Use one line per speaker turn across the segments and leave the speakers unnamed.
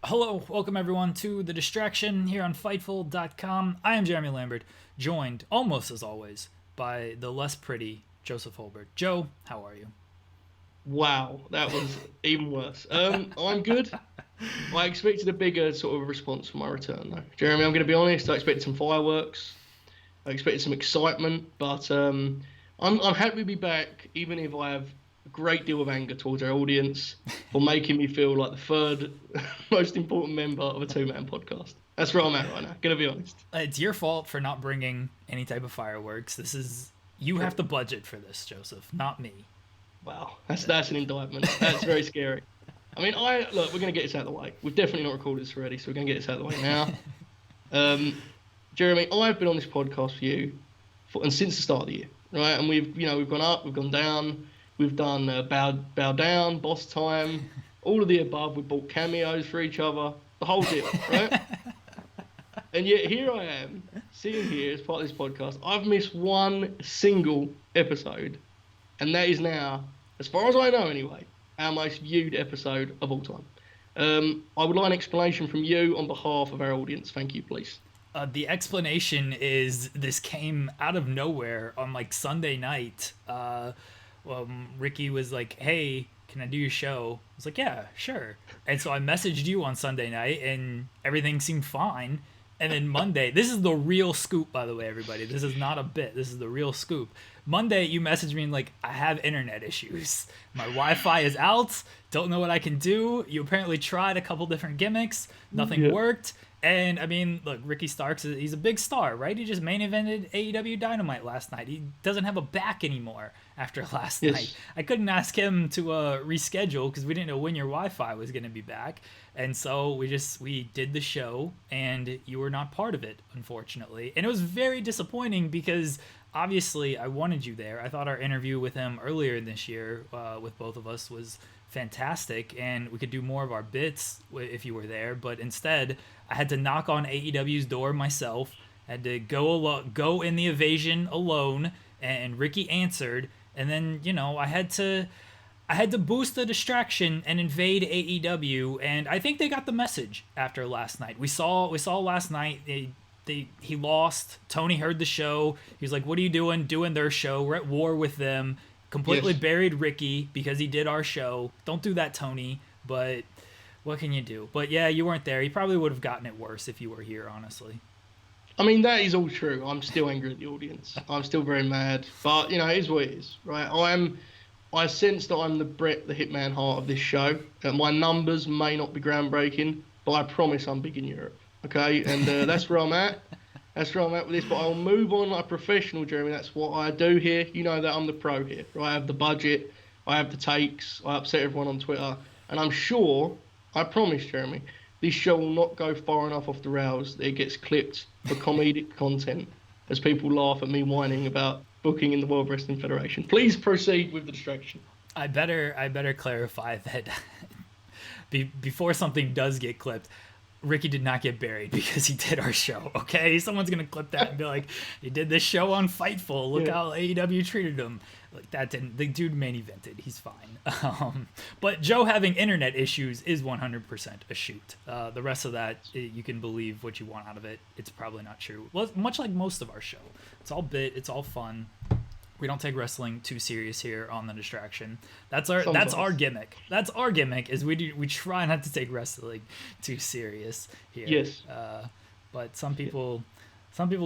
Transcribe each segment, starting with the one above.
Hello, welcome everyone to The Distraction here on Fightful.com. I am Jeremy Lambert, joined, almost as always, by the less pretty Joseph Hulbert. Joe, how are you?
Wow, that was even worse. I'm good. I expected a bigger sort of response from my return, though. Jeremy, I'm going to be honest. I expected some fireworks. I expected some excitement, but I'm happy to be back, even if I have a great deal of anger towards our audience for making me feel like the third most important member of a two-man podcast. That's where I'm at right now. Going to be honest.
It's your fault for not bringing any type of fireworks. You have
True.
to budget for this, Joseph, not me.
Wow, that's an indictment. That's very scary. I mean, I look. We're going to get this out of the way. We've definitely not recorded this already, so we're going to get this out of the way now. Um, Jeremy, I've been on this podcast for you and since the start of the year, right? And we've gone up, we've gone down, we've done bow down, boss time, all of the above. We've bought cameos for each other, the whole deal, right? And yet here I am, sitting here as part of this podcast. I've missed one single episode, and that is now, as far as I know anyway, our most viewed episode of all time. I would like an explanation from you on behalf of our audience. Thank you, please.
The explanation is this came out of nowhere on like Sunday night. Ricky was like, "Hey, can I do your show?" I was like, "Yeah, sure." And so I messaged you on Sunday night, and everything seemed fine. And then Monday, this is the real scoop, by the way, everybody. This is not a bit. This is the real scoop. Monday, you messaged me and like, I have internet issues. My Wi-Fi is out. Don't know what I can do. You apparently tried a couple different gimmicks. Nothing
Yeah.
worked. And I mean, look, Ricky Starks, he's a big star, right? He just main evented AEW Dynamite last night. He doesn't have a back anymore after last night.
Yes.
I couldn't ask him to reschedule because we didn't know when your Wi-Fi was going to be back. And so we did the show, and you were not part of it, unfortunately. And it was very disappointing because obviously I wanted you there. I thought our interview with him earlier this year with both of us was fantastic, and we could do more of our bits if you were there. But instead, I had to knock on AEW's door myself. I had to go in the evasion alone, and Ricky answered. And then I had to boost the distraction and invade AEW, and I think they got the message after last night. We saw last night he lost. Tony heard the show. He was like, "What are you doing? Doing their show? We're at war with them." Completely
Yes.
buried Ricky because he did our show. Don't do that, Tony. But what can you do? But yeah, you weren't there. He probably would have gotten it worse if you were here, honestly.
I mean, that is all true. I'm still angry at the audience. I'm still very mad. But, it is what it is, right? I sense that I'm the Bret the Hitman Hart of this show. My numbers may not be groundbreaking, but I promise I'm big in Europe. Okay? And that's where I'm at. That's where I'm at with this. But I'll move on like a professional, Jeremy. That's what I do here. You know that I'm the pro here. Right? I have the budget. I have the takes. I upset everyone on Twitter. And I'm sure, I promise, Jeremy, this show will not go far enough off the rails that it gets clipped for comedic content as people laugh at me whining about booking in the World Wrestling Federation. Please proceed with the distraction.
I better clarify that before something does get clipped, Ricky did not get buried because he did our show. Okay, someone's gonna clip that and be like, "He did this show on Fightful. Look
Yeah.
how AEW treated him." Like that didn't. The dude main evented. He's fine. But Joe having internet issues is 100% a shoot. The rest of that, you can believe what you want out of it. It's probably not true. Well, much like most of our show, it's all bit. It's all fun. We don't take wrestling too serious here on the distraction. That's our
Sometimes.
gimmick. That's our gimmick is we try not to take wrestling too serious here.
Yes.
But
Yeah.
some people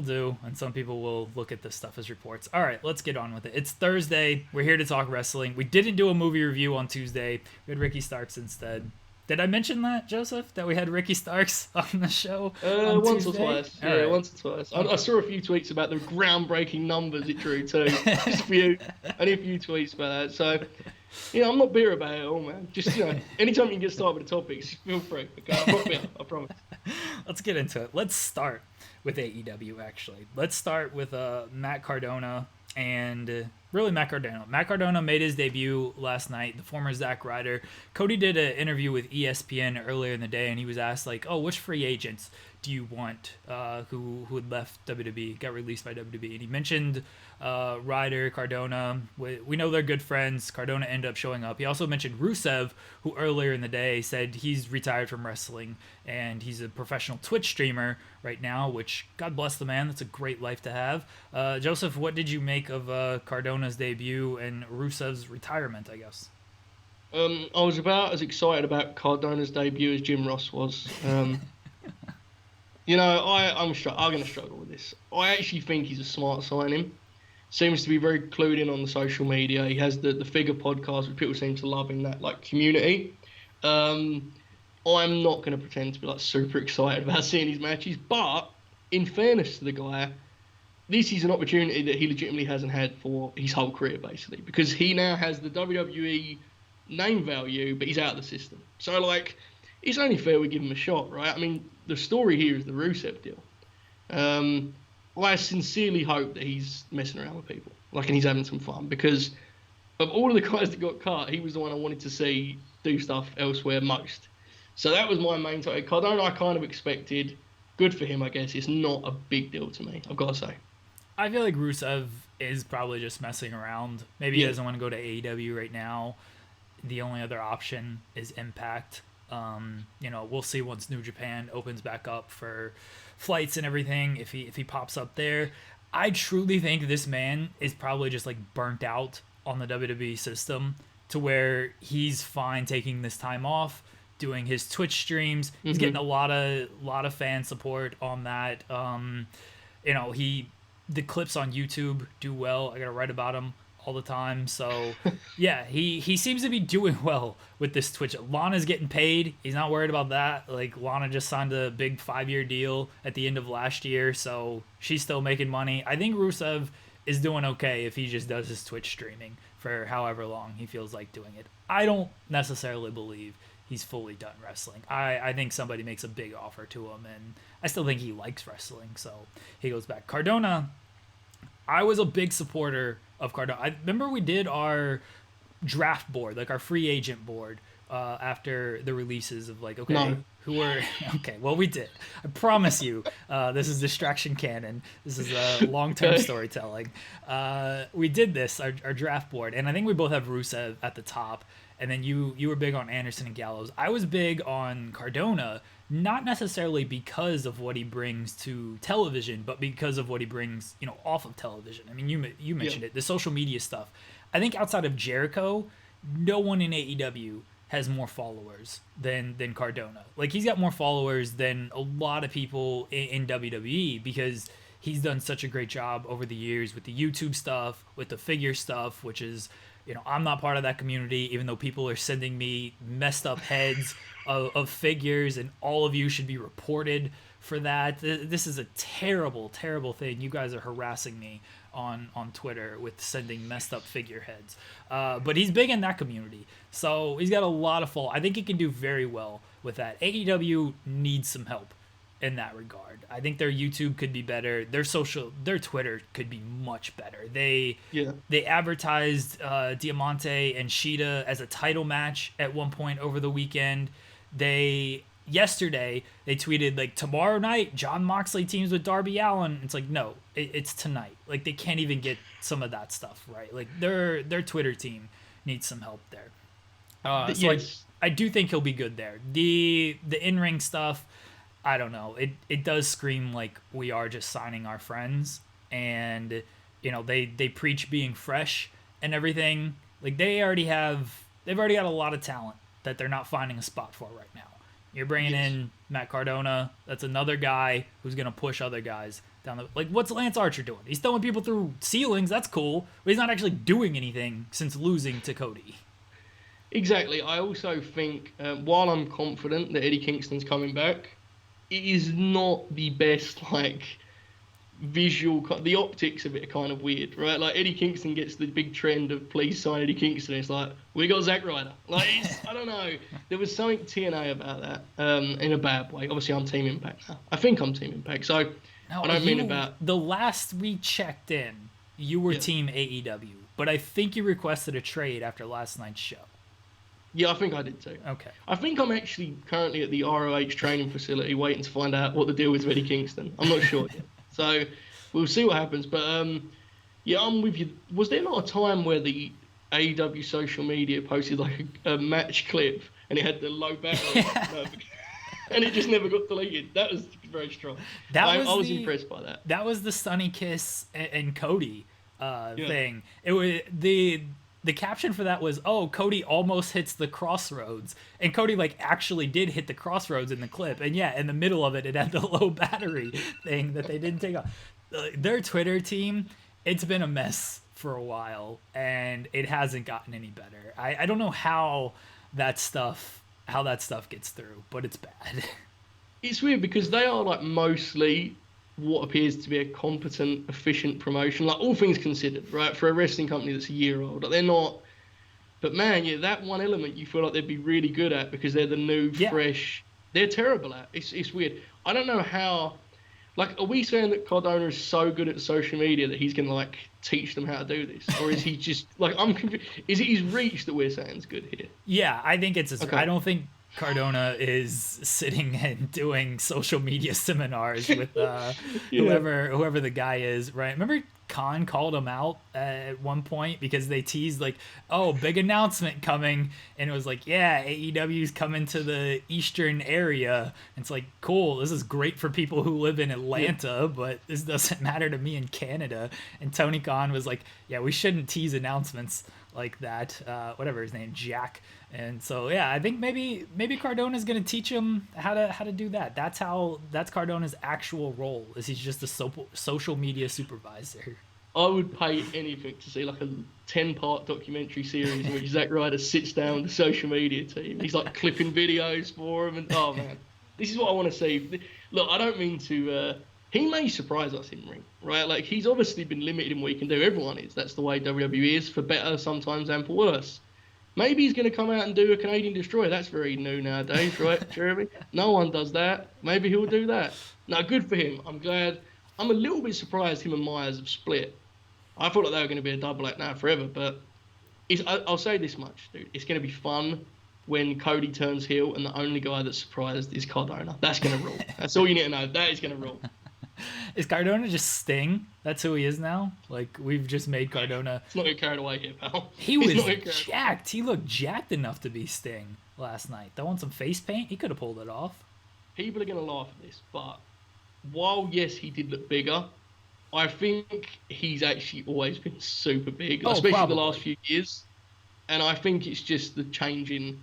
do, and some people will look at this stuff as reports. All right, let's get on with it. It's Thursday. We're here to talk wrestling. We didn't do a movie review on Tuesday. We had Ricky Starks instead. Did I mention that, Joseph? That we had Ricky Starks on the show on
Once or
Tuesday?
twice.
All
Yeah,
right.
once or twice. I
Okay.
saw a few tweets about the groundbreaking numbers it drew too. Just a few, only a few tweets about that. So, I'm not bitter about it at all, man. Just, anytime you can get started with the topics, feel free. Okay, I promise. I promise.
Let's get into it. Let's start with AEW, actually. Let's start with Matt Cardona and really Matt Cardona. Matt Cardona made his debut last night, the former Zack Ryder. Cody did an interview with ESPN earlier in the day, and he was asked, like, "Oh, which free agents do you want, who had left WWE, got released by WWE. And he mentioned Ryder, Cardona. We know they're good friends. Cardona ended up showing up. He also mentioned Rusev, who earlier in the day said he's retired from wrestling and he's a professional Twitch streamer right now, which God bless the man. That's a great life to have. Joseph, what did you make of Cardona's debut and Rusev's retirement, I guess?
I was about as excited about Cardona's debut as Jim Ross was. You know, I'm going to struggle with this. I actually think he's a smart signing. Seems to be very clued in on the social media. He has the Figure podcast, which people seem to love in that like community. I'm not going to pretend to be like super excited about seeing his matches, but in fairness to the guy, this is an opportunity that he legitimately hasn't had for his whole career, basically, because he now has the WWE name value, but he's out of the system. So like, it's only fair we give him a shot, right? I mean, the story here is the Rusev deal. I sincerely hope that he's messing around with people, like, and he's having some fun, because of all of the guys that got cut, he was the one I wanted to see do stuff elsewhere most. So that was my main topic. Cardona, I kind of expected. Good for him, I guess. It's not a big deal to me, I've got to say.
I feel like Rusev is probably just messing around. Maybe he doesn't want to go to AEW right now. The only other option is Impact. We'll see once New Japan opens back up for flights and everything, if he pops up there. I truly think this man is probably just like burnt out on the WWE system to where he's fine taking this time off, doing his Twitch streams. He's getting a lot of fan support on that. The clips on YouTube do well. I gotta write about him all the time. So yeah, he seems to be doing well with this Twitch. Lana's getting paid. He's not worried about that. Like, Lana just signed a big 5-year deal at the end of last year, so she's still making money. I think Rusev is doing okay if he just does his Twitch streaming for however long he feels like doing it. I don't necessarily believe he's fully done wrestling. I think somebody makes a big offer to him, and I still think he likes wrestling, so he goes back. Cardona, I was a big supporter of Cardona. I remember we did our draft board, like our free agent board, after the releases of like, okay,
No.
who were, okay, well, we did. I promise you, this is distraction canon. This is long-term storytelling. We did this, our draft board, and I think we both have Rusev at the top, and then you were big on Anderson and Gallows. I was big on Cardona, not necessarily because of what he brings to television, but because of what he brings, off of television. I mean, you mentioned it, the social media stuff. I think outside of Jericho, no one in AEW has more followers than Cardona. Like, he's got more followers than a lot of people in WWE because he's done such a great job over the years with the YouTube stuff, with the figure stuff, which is, I'm not part of that community, even though people are sending me messed up heads of figures, and all of you should be reported for that. This is a terrible, terrible thing. You guys are harassing me on Twitter with sending messed up figureheads. But he's big in that community, so he's got a lot of follow. I think he can do very well with that. AEW needs some help in that regard. I think their YouTube could be better. Their Twitter could be much better. They advertised Diamante and Shida as a title match at one point over the weekend. Yesterday they tweeted like, tomorrow night Jon Moxley teams with Darby Allin. It's like, no, it's tonight. Like, they can't even get some of that stuff right. Like, their Twitter team needs some help there. I do think he'll be good there. The in-ring stuff, I don't know. It does scream like we are just signing our friends, and they preach being fresh and everything. Like, they've already got a lot of talent that they're not finding a spot for right now. You're bringing in Matt Cardona. That's another guy who's gonna push other guys down the, like, what's Lance Archer doing? He's throwing people through ceilings. That's cool, but he's not actually doing anything since losing to Cody.
Exactly. I also think, while I'm confident that Eddie Kingston's coming back, it is not the best, like, visual. The optics of it are kind of weird, right? Like, Eddie Kingston gets the big trend of please sign Eddie Kingston. It's like, we got Zack Ryder. Like, I don't know. There was something TNA about that, in a bad way. Obviously, I'm Team Impact now. I think I'm Team Impact. So,
no,
I don't mean about...
The last we checked in, you were Team AEW, but I think you requested a trade after last night's show.
Yeah, I think I did too.
Okay.
I think I'm actually currently at the ROH training facility waiting to find out what the deal is with Eddie Kingston. I'm not sure yet. So we'll see what happens. But yeah, I'm with you. Was there not a time where the AEW social media posted like a match clip and it had the low battery and it just never got deleted? That was very strong. I was impressed by that.
That was the Sunny Kiss and Cody thing. It was the caption for that was, "Oh, Cody almost hits the crossroads," and Cody like actually did hit the crossroads in the clip. And yeah, in the middle of it, it had the low battery thing that they didn't take off. Their Twitter team, it's been a mess for a while, and it hasn't gotten any better. I don't know how that stuff gets through, but it's bad.
It's weird because they are like mostly what appears to be a competent, efficient promotion, like all things considered, right? For a wrestling company that's a year old, like they're not. But man, yeah, that one element you feel like they'd be really good at because they're the new, fresh. They're terrible at. It's weird. I don't know how. Like, are we saying that Cardona is so good at social media that he's gonna like teach them how to do this, or is he just like I'm confused? Is it his reach that we're saying is good here?
Yeah, I think it's his. Okay. I don't think Cardona is sitting and doing social media seminars with whoever the guy is, right? Remember Khan called him out at one point because they teased like, "Oh, big announcement coming," and it was like, "Yeah, AEW's coming to the Eastern area." And it's like, cool, this is great for people who live in Atlanta, but this doesn't matter to me in Canada. And Tony Khan was like, "Yeah, we shouldn't tease announcements like that." Whatever his name, Jack. And so yeah, I think maybe Cardona's gonna teach him how to do that. That's Cardona's actual role. Is he's just a social media supervisor.
I would pay anything to see like a 10-part documentary series in which Zack Ryder sits down with the social media team. He's like clipping videos for them, and oh man, this is what I want to see. Look, I don't mean to. He may surprise us in ring, right? Like he's obviously been limited in what he can do. Everyone is. That's the way WWE is, for better sometimes and for worse. Maybe he's going to come out and do a Canadian Destroyer. That's very new nowadays, right, Jeremy? No one does that. Maybe he'll do that. No, good for him. I'm glad. I'm a little bit surprised him and Myers have split. I thought like they were going to be a double act now forever, but I'll say this much, dude. It's going to be fun when Cody turns heel and the only guy that's surprised is Cardona. That's going to rule. That's all you need to know. That is going to rule.
Is Cardona just Sting? That's who he is now? Like, we've just made Cardona...
Let's not get carried away here, pal.
He was jacked. He looked jacked enough to be Sting last night. They want some face paint? He could have pulled it off.
People are going to laugh at this, but while, yes, he did look bigger, I think he's actually always been super big, especially the last few years. And I think it's just the change in...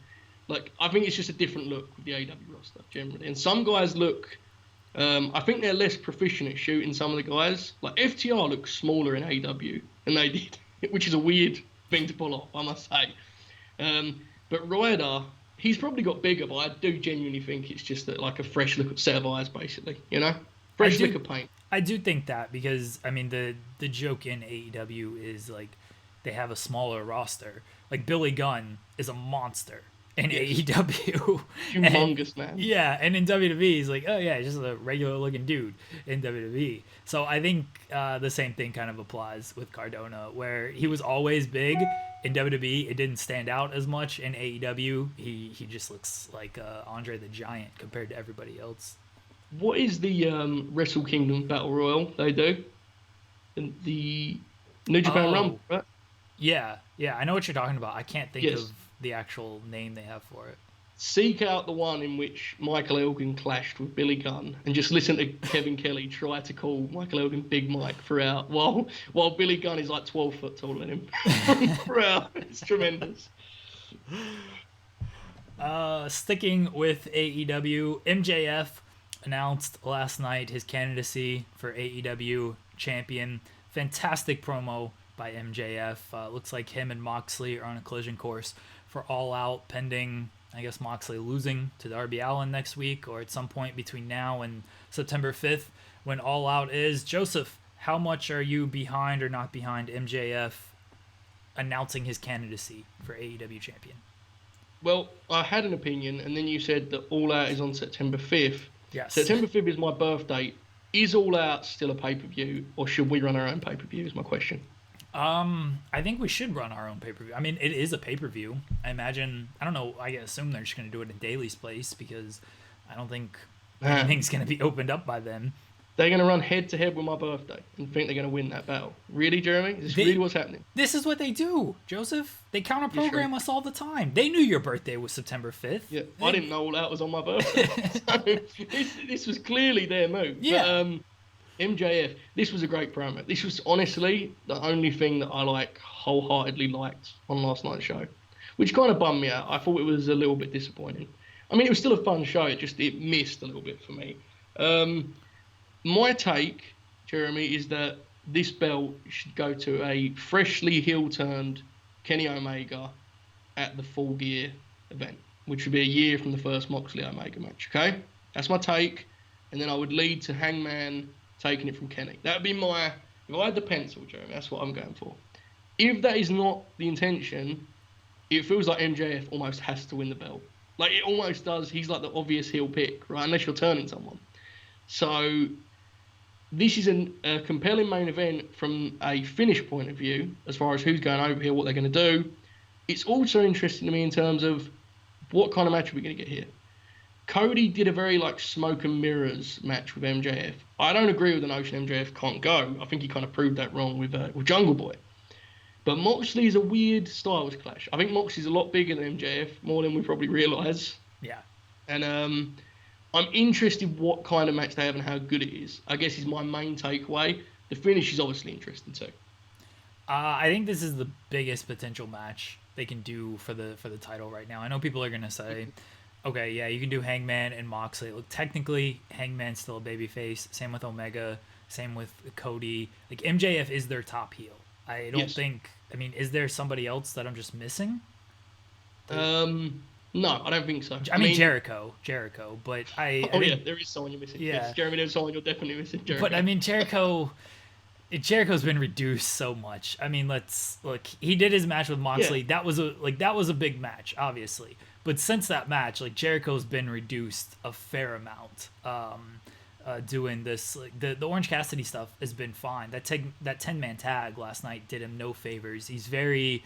Like, I think it's just a different look with the AEW roster, generally. And some guys look... I think they're less proficient at shooting, some of the guys. Like, FTR looks smaller in AEW than they did, which is a weird thing to pull off, I must say. But Ryder, he's probably got bigger, but I do genuinely think it's just like a fresh set of eyes, basically, you know? Fresh lick of paint.
I do think that because, I mean, the joke in AEW is, like, they have a smaller roster. Like, Billy Gunn is a monster in AEW.
Humongous, man.
Yeah, and in WWE, he's like, oh yeah, he's just a regular-looking dude in WWE. So I think the same thing kind of applies with Cardona, where he was always big in WWE. It didn't stand out as much in AEW. He just looks like Andre the Giant compared to everybody else.
What is the Wrestle Kingdom Battle Royal they do? The New Japan Rumble, right?
Yeah, I know what you're talking about. I can't think of the actual name they have for it.
Seek out the one in which Michael Elgin clashed with Billy Gunn and just listen to Kevin Kelly try to call Michael Elgin Big Mike throughout while Billy Gunn is like 12 foot taller than him throughout. It's tremendous.
Sticking with AEW, MJF announced last night his candidacy for AEW champion. Fantastic promo by MJF. Looks like him and Moxley are on a collision course for All Out, pending, I guess, Moxley losing to Darby Allin next week or at some point between now and September 5th when All Out is. Joseph, how much are you behind or not behind MJF announcing his candidacy for AEW champion?
Well, I had an opinion, and then you said that All Out is on September 5th.
Yes.
September 5th is my birthday. Is All Out still a pay-per-view, or should we run our own pay-per-view is my question.
I think we should run our own pay-per-view. I mean, it is a pay-per-view. I don't know, I assume they're just going to do it in Daly's place because I don't think anything's going to be opened up by then.
They're going to run head-to-head with my birthday and think they're going to win that battle. Really, Jeremy? Is this really what's happening?
This is what they do, Joseph. They counter-program us all the time. They knew your birthday was September 5th.
Yeah, I didn't know all that was on my birthday. So this was clearly their move.
Yeah.
But, MJF, this was a great promo. This was honestly the only thing that I wholeheartedly liked on last night's show, which kind of bummed me out. I thought it was a little bit disappointing. I mean, it was still a fun show. It missed a little bit for me. My take, Jeremy, is that this belt should go to a freshly heel-turned Kenny Omega at the Full Gear event, which would be a year from the first Moxley Omega match. Okay, that's my take, and then I would lead to Hangman taking it from Kenny. That would be if I had the pencil, Jeremy, that's what I'm going for. If that is not the intention, it feels like MJF almost has to win the belt. Like, it almost does. He's like the obvious heel pick, right? Unless you're turning someone. So, this is a compelling main event from a finish point of view, as far as who's going over here, what they're going to do. It's also interesting to me in terms of what kind of match are we going to get here. Cody did a very smoke and mirrors match with MJF. I don't agree with the notion MJF can't go. I think he kind of proved that wrong with Jungle Boy. But Moxley is a weird styles clash. I think Moxley's a lot bigger than MJF, more than we probably realise.
Yeah.
And I'm interested what kind of match they have and how good it is. I guess is my main takeaway. The finish is obviously interesting too.
I think this is the biggest potential match they can do for the title right now. I know people are going to say, okay, yeah, you can do Hangman and Moxley. Look, technically, Hangman's still a babyface. Same with Omega. Same with Cody. MJF is their top heel. I don't think... I mean, is there somebody else that I'm just missing?
No, I don't think so.
I mean, Jericho, but
there is someone you're missing.
Yeah.
Yes, Jeremy, there's someone you're definitely missing, Jericho.
But, I mean, Jericho's been reduced so much. I mean, he did his match with Moxley. Yeah. That was a big match, obviously. But since that match, Jericho's been reduced a fair amount. Doing this, the Orange Cassidy stuff has been fine. That 10-man tag last night did him no favors. He's very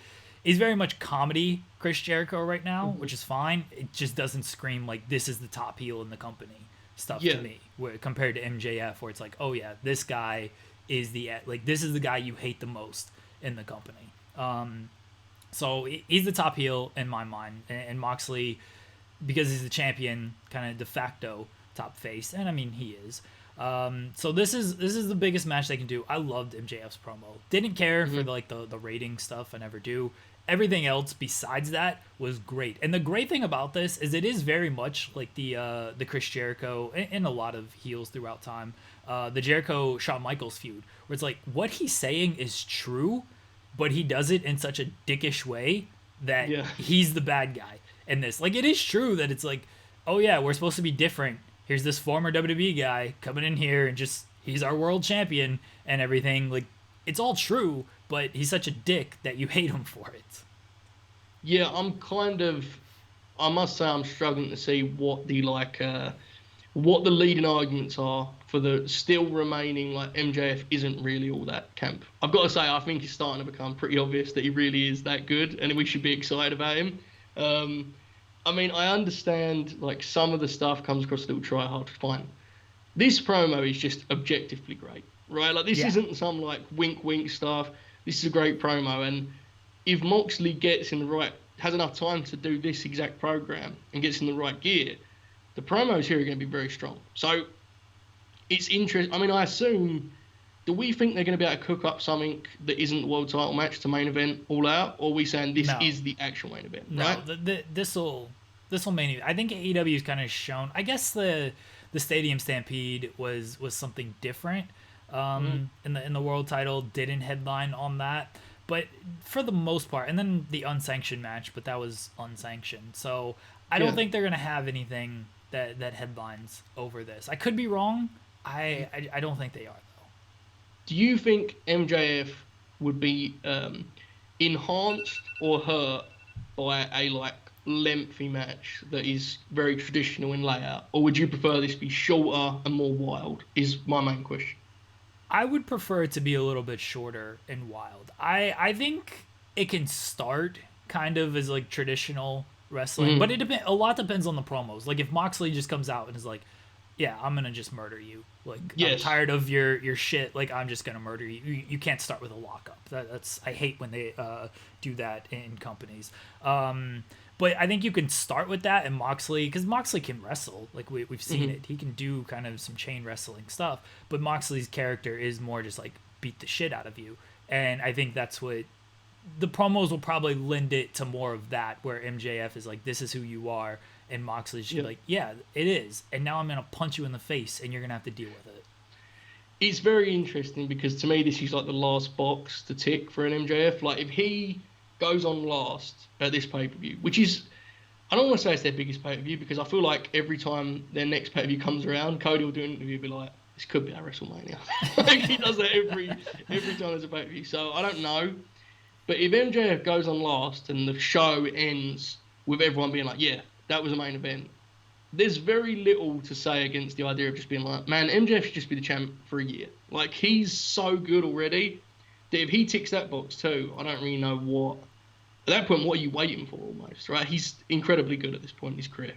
much comedy Chris Jericho right now, which is fine. It just doesn't scream this is the top heel in the company stuff to me. Compared to MJF, where it's oh yeah, this guy is this is the guy you hate the most in the company. So he's the top heel in my mind, and Moxley, because he's the champion, kind of de facto top face, and I mean he is. So this is the biggest match they can do. I loved MJF's promo. Didn't care for the rating stuff. I never do. Everything else besides that was great. And the great thing about this is it is very much like the Chris Jericho and a lot of heels throughout time. The Jericho Shawn Michaels feud, where it's what he's saying is true, but he does it in such a dickish way that he's the bad guy in this. It is true that it's oh yeah, we're supposed to be different. Here's this former WWE guy coming in here and he's our world champion and everything. It's all true, but he's such a dick that you hate him for it.
Yeah, I must say I'm struggling to see what the leading arguments are for the still remaining MJF isn't really all that camp. I've got to say, I think it's starting to become pretty obvious that he really is that good and we should be excited about him. I mean, I understand, some of the stuff comes across a little try-hard, fine. This promo is just objectively great, right? This isn't some, wink-wink stuff. This is a great promo, and if Moxley has enough time to do this exact program and gets in the right gear, the promos here are going to be very strong. So, it's interesting. I mean, I assume... Do we think they're going to be able to cook up something that isn't the world title match to main event all out? Or are we saying this is the actual main event, right?
No, this will main event. I think AEW's kind of shown... I guess the Stadium Stampede was something different. In the world title, didn't headline on that. But for the most part... And then the unsanctioned match, but that was unsanctioned. So I don't think they're going to have anything that headlines over this. I could be wrong. I don't think they are.
Do you think MJF would be enhanced or hurt by a lengthy match that is very traditional in layout, or would you prefer this be shorter and more wild? Is my main question.
I would prefer it to be a little bit shorter and wild. I think it can start kind of as like traditional wrestling, but a lot depends on the promos. Like if Moxley just comes out and is like, yeah, I'm gonna just murder you. Like I'm tired of your shit. Like I'm just gonna murder you. You can't start with a lockup. That's I hate when they do that in companies. But I think you can start with that, and Moxley, because Moxley can wrestle. Like we've seen it. He can do kind of some chain wrestling stuff. But Moxley's character is more just like beat the shit out of you. And I think that's what the promos will probably lend it to, more of that, where MJF is like, this is who you are. And Moxley's just like, yeah, it is. And now I'm going to punch you in the face, and you're going to have to deal with it.
It's very interesting because to me, this is like the last box to tick for an MJF. Like if he goes on last at this pay-per-view, which is, I don't want to say it's their biggest pay-per-view, because I feel like every time their next pay-per-view comes around, Cody will do an interview and be like, this could be our WrestleMania. Like he does that every time there's a pay-per-view. So I don't know. But if MJF goes on last and the show ends with everyone being like, yeah, that was a main event, there's very little to say against the idea of just being like, man, MJF should just be the champ for a year. Like, he's so good already that if he ticks that box too, I don't really know what... At that point, what are you waiting for almost, right? He's incredibly good at this point in his career.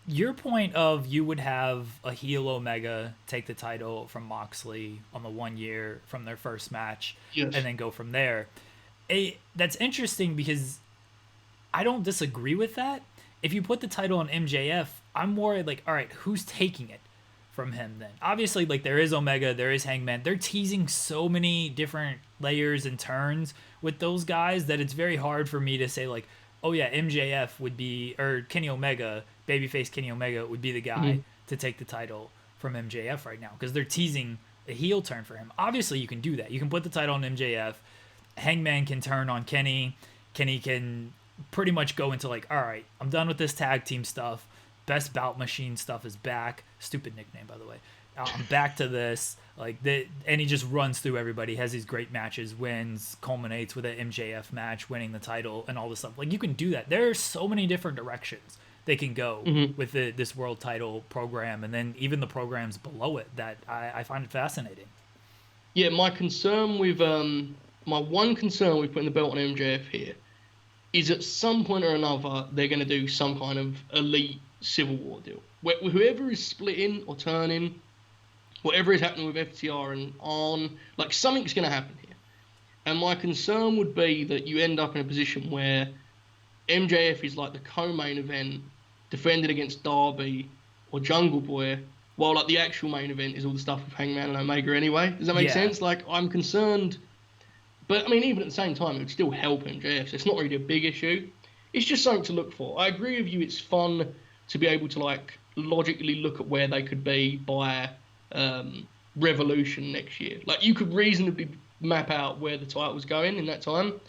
Your point of you would have a heel Omega take the title from Moxley on the 1 year from their first match, and then go from there. That's interesting because I don't disagree with that. If you put the title on MJF, I'm more like, all right, who's taking it from him then? Obviously, like, there is Omega, there is Hangman. They're teasing so many different layers and turns with those guys that it's very hard for me to say, like, oh yeah, MJF would be, or Kenny Omega, babyface Kenny Omega would be the guy to take the title from MJF right now, because they're teasing a heel turn for him. Obviously, you can do that. You can put the title on MJF. Hangman can turn on Kenny. Kenny can pretty much go into like, all right, I'm done with this tag team stuff. Best Bout Machine stuff is back. Stupid nickname, by the way. I'm back to this. And he just runs through everybody, has these great matches, wins, culminates with an MJF match, winning the title, and all this stuff. Like, you can do that. There are so many different directions they can go with this world title program, and then even the programs below it that I find it fascinating.
Yeah, my concern with my one concern with putting the belt on MJF here is at some point or another they're going to do some kind of elite Civil War deal. Whoever is splitting or turning, whatever is happening with FTR and on, like, something's going to happen here. And my concern would be that you end up in a position where MJF is like the co-main event defended against Darby or Jungle Boy, while like the actual main event is all the stuff with Hangman and Omega anyway. Does that make sense? Like, I'm concerned, but I mean, even at the same time, it would still help MJF. So it's not really a big issue. It's just something to look for. I agree with you. It's fun to be able to like logically look at where they could be by Revolution next year. Like, you could reasonably map out where the title's going in that time.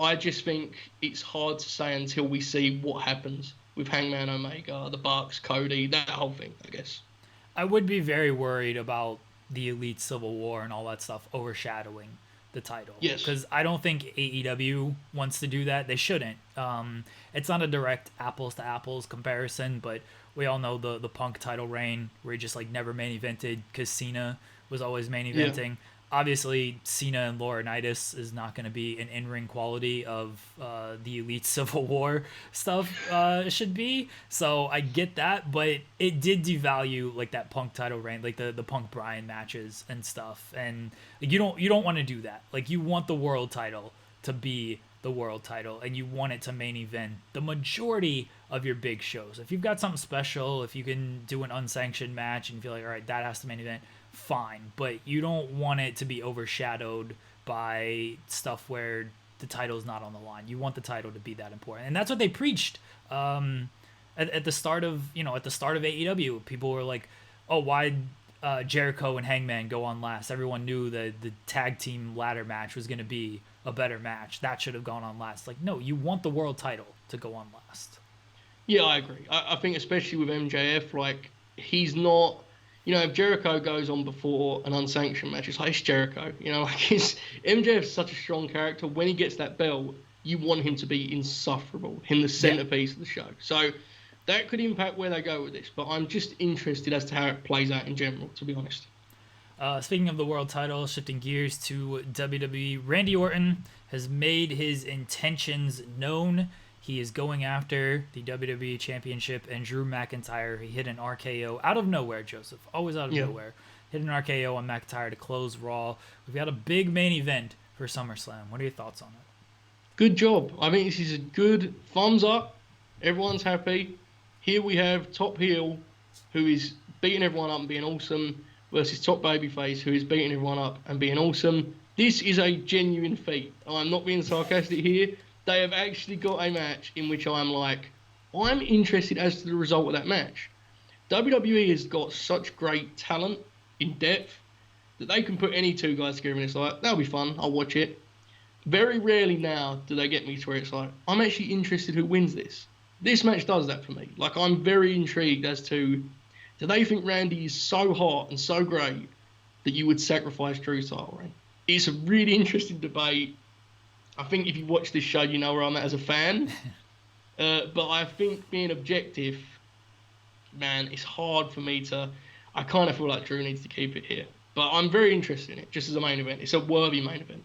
I just think it's hard to say until we see what happens with Hangman, Omega, the Bucks, Cody, that whole thing, I guess.
I would be very worried about the Elite Civil War and all that stuff overshadowing the title.
Yes.
Because I don't think AEW wants to do that. They shouldn't. It's not a direct apples-to-apples comparison, but we all know the Punk title reign where he just like never main evented because Cena was always main eventing. Yeah. Obviously, Cena and Laurinaitis is not going to be an in-ring quality of the Elite Civil War stuff should be. So I get that, but it did devalue like that Punk title reign, like the Punk Bryan matches and stuff. And like, you don't want to do that. Like, you want the world title to be the world title, and you want it to main event the majority of your big shows. If you've got something special, if you can do an unsanctioned match and you feel like, all right, that has to main event, fine, but you don't want it to be overshadowed by stuff where the title's not on the line. You want the title to be that important, and that's what they preached at the start of AEW. People were like, "Oh, why Jericho and Hangman go on last?" Everyone knew that the tag team ladder match was going to be a better match. That should have gone on last. Like, no, you want the world title to go on last. Yeah,
I agree. I think especially with MJF, like, he's not. You know, if Jericho goes on before an unsanctioned match, it's like, it's Jericho. You know, like, MJF's such a strong character. When he gets that belt, you want him to be insufferable, him the centerpiece of the show. So that could impact where they go with this. But I'm just interested as to how it plays out in general, to be honest.
Speaking of the world title, shifting gears to WWE, Randy Orton has made his intentions known. He is going after the WWE Championship and Drew McIntyre. He hit an RKO out of nowhere, Joseph. Always out of nowhere. Hit an RKO on McIntyre to close Raw. We've got a big main event for SummerSlam. What are your thoughts on it?
Good job. I think this is a good thumbs up. Everyone's happy. Here we have top heel, who is beating everyone up and being awesome, versus top babyface, who is beating everyone up and being awesome. This is a genuine feat. I'm not being sarcastic here. They have actually got a match in which I'm like, I'm interested as to the result of that match. WWE has got such great talent in depth that they can put any two guys together and it's like, that'll be fun, I'll watch it. Very rarely now do they get me to where it's like, I'm actually interested who wins this. This match does that for me. Like, I'm very intrigued as to, do they think Randy is so hot and so great that you would sacrifice Drew's title reign? It's a really interesting debate. I think if you watch this show, you know where I'm at as a fan. But I think being objective, man, it's hard for me to... I kind of feel like Drew needs to keep it here. But I'm very interested in it, just as a main event. It's a worthy main event.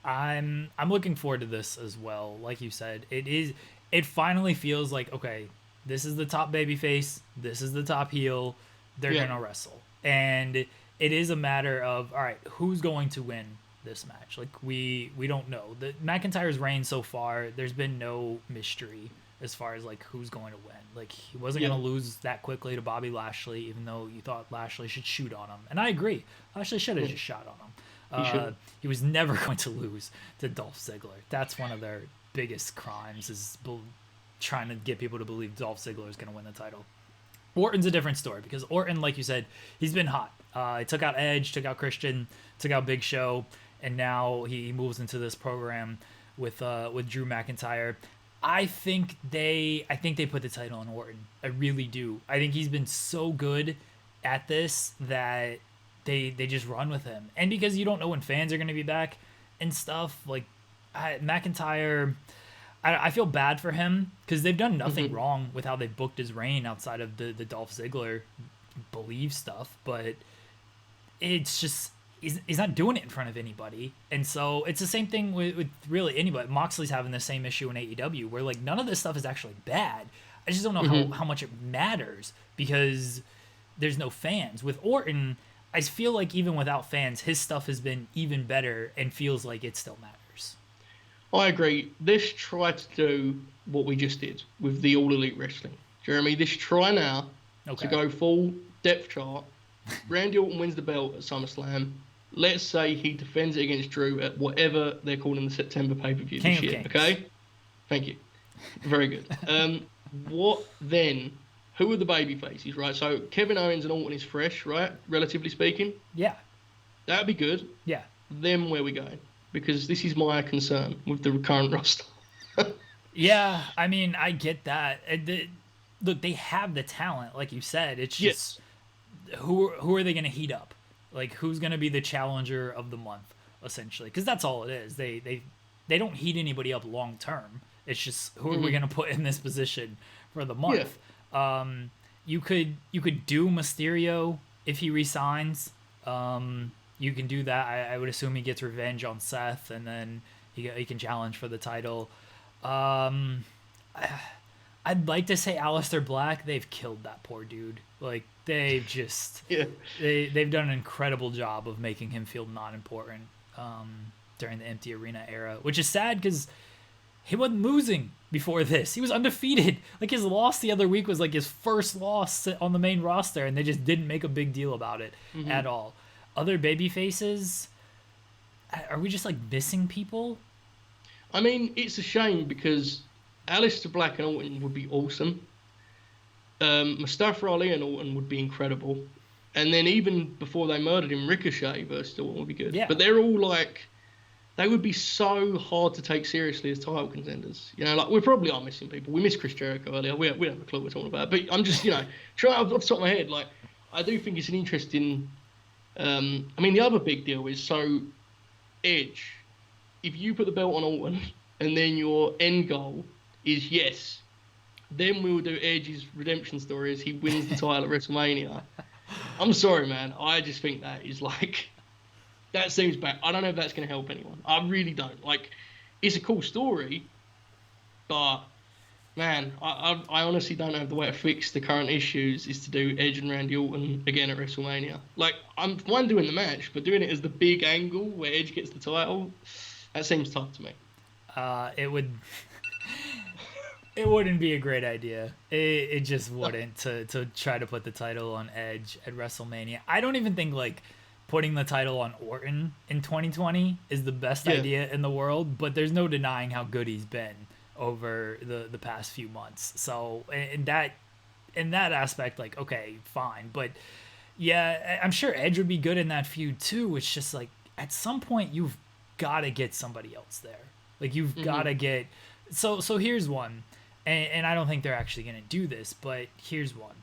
I'm looking forward to this as well. Like you said, it finally feels like, okay, this is the top babyface, this is the top heel, they're gonna wrestle. And it is a matter of, all right, who's going to win this match? Like, we don't know. The McIntyre's reign so far, there's been no mystery as far as like who's going to win. Like, he wasn't going to lose that quickly to Bobby Lashley, even though you thought Lashley should shoot on him. And I agree. Lashley should have just shot on him. He was never going to lose to Dolph Ziggler. That's one of their biggest crimes, is trying to get people to believe Dolph Ziggler is going to win the title. Orton's a different story, because Orton, like you said, he's been hot. He took out Edge, took out Christian, took out Big Show, and now he moves into this program with Drew McIntyre. I think they put the title on Orton. I really do. I think he's been so good at this that they just run with him. And because you don't know when fans are going to be back and stuff, like McIntyre, I feel bad for him because they've done nothing wrong with how they booked his reign outside of the Dolph Ziggler believe stuff, but it's just he's not doing it in front of anybody. And so it's the same thing with really anybody. Moxley's having the same issue in AEW where like none of this stuff is actually bad. I just don't know how much it matters because there's no fans. With Orton, I feel like even without fans, his stuff has been even better and feels like it still matters.
I agree. This try to do what we just did with the All Elite Wrestling. Jeremy, this try now to go full depth chart. Randy Orton wins the belt at SummerSlam. Let's say he defends it against Drew at whatever they're calling the September pay-per-view this year. Okay? Thank you. Very good. What then? Who are the baby faces, right? So Kevin Owens and Orton is fresh, right? Relatively speaking.
Yeah.
That'd be good.
Yeah.
Then where we going? Because this is my concern with the current roster.
Yeah, I mean, I get that. Look, they have the talent, like you said. It's just who are they going to heat up? Like, who's going to be the challenger of the month, essentially? Because that's all it is. They don't heat anybody up long term. It's just who are we going to put in this position for the month? Yeah. You could do Mysterio if he resigns. You can do that. I would assume he gets revenge on Seth, and then he can challenge for the title. I'd like to say Aleister Black. They've killed that poor dude. Like, they've just they've done an incredible job of making him feel not important during the empty arena era, which is sad because he wasn't losing before this. He was undefeated. Like, his loss the other week was like his first loss on the main roster, and they just didn't make a big deal about it at all. Other baby faces, are we just like missing people?
I mean, it's a shame because Aleister Black and Orton would be awesome. Mustafa Ali and Orton would be incredible. And then even before they murdered him, Ricochet versus Orton would be good. Yeah. But they're all like, they would be so hard to take seriously as title contenders. You know, like, we probably are missing people. We missed Chris Jericho earlier. We don't have a clue what we're talking about. But I'm just, trying off the top of my head, like, I do think it's an interesting... I mean, the other big deal is, so, Edge, if you put the belt on Orton, and then your end goal is then we'll do Edge's redemption story as he wins the title at WrestleMania. I'm sorry, man. I just think that is like, that seems bad. I don't know if that's going to help anyone. I really don't. Like, it's a cool story, but man, I honestly don't know if the way to fix the current issues is to do Edge and Randy Orton again at WrestleMania. Like, I'm fine doing the match, but doing it as the big angle where Edge gets the title, that seems tough to me.
It would. It wouldn't be a great idea. It just wouldn't to try to put the title on Edge at WrestleMania. I don't even think like putting the title on Orton in 2020 is the best idea in the world, but there's no denying how good he's been over the past few months. So in that aspect, like, okay, fine. But yeah, I'm sure Edge would be good in that feud too. It's just like at some point you've got to get somebody else there. Like you've got to get. So here's one. And I don't think they're actually going to do this, but here's one.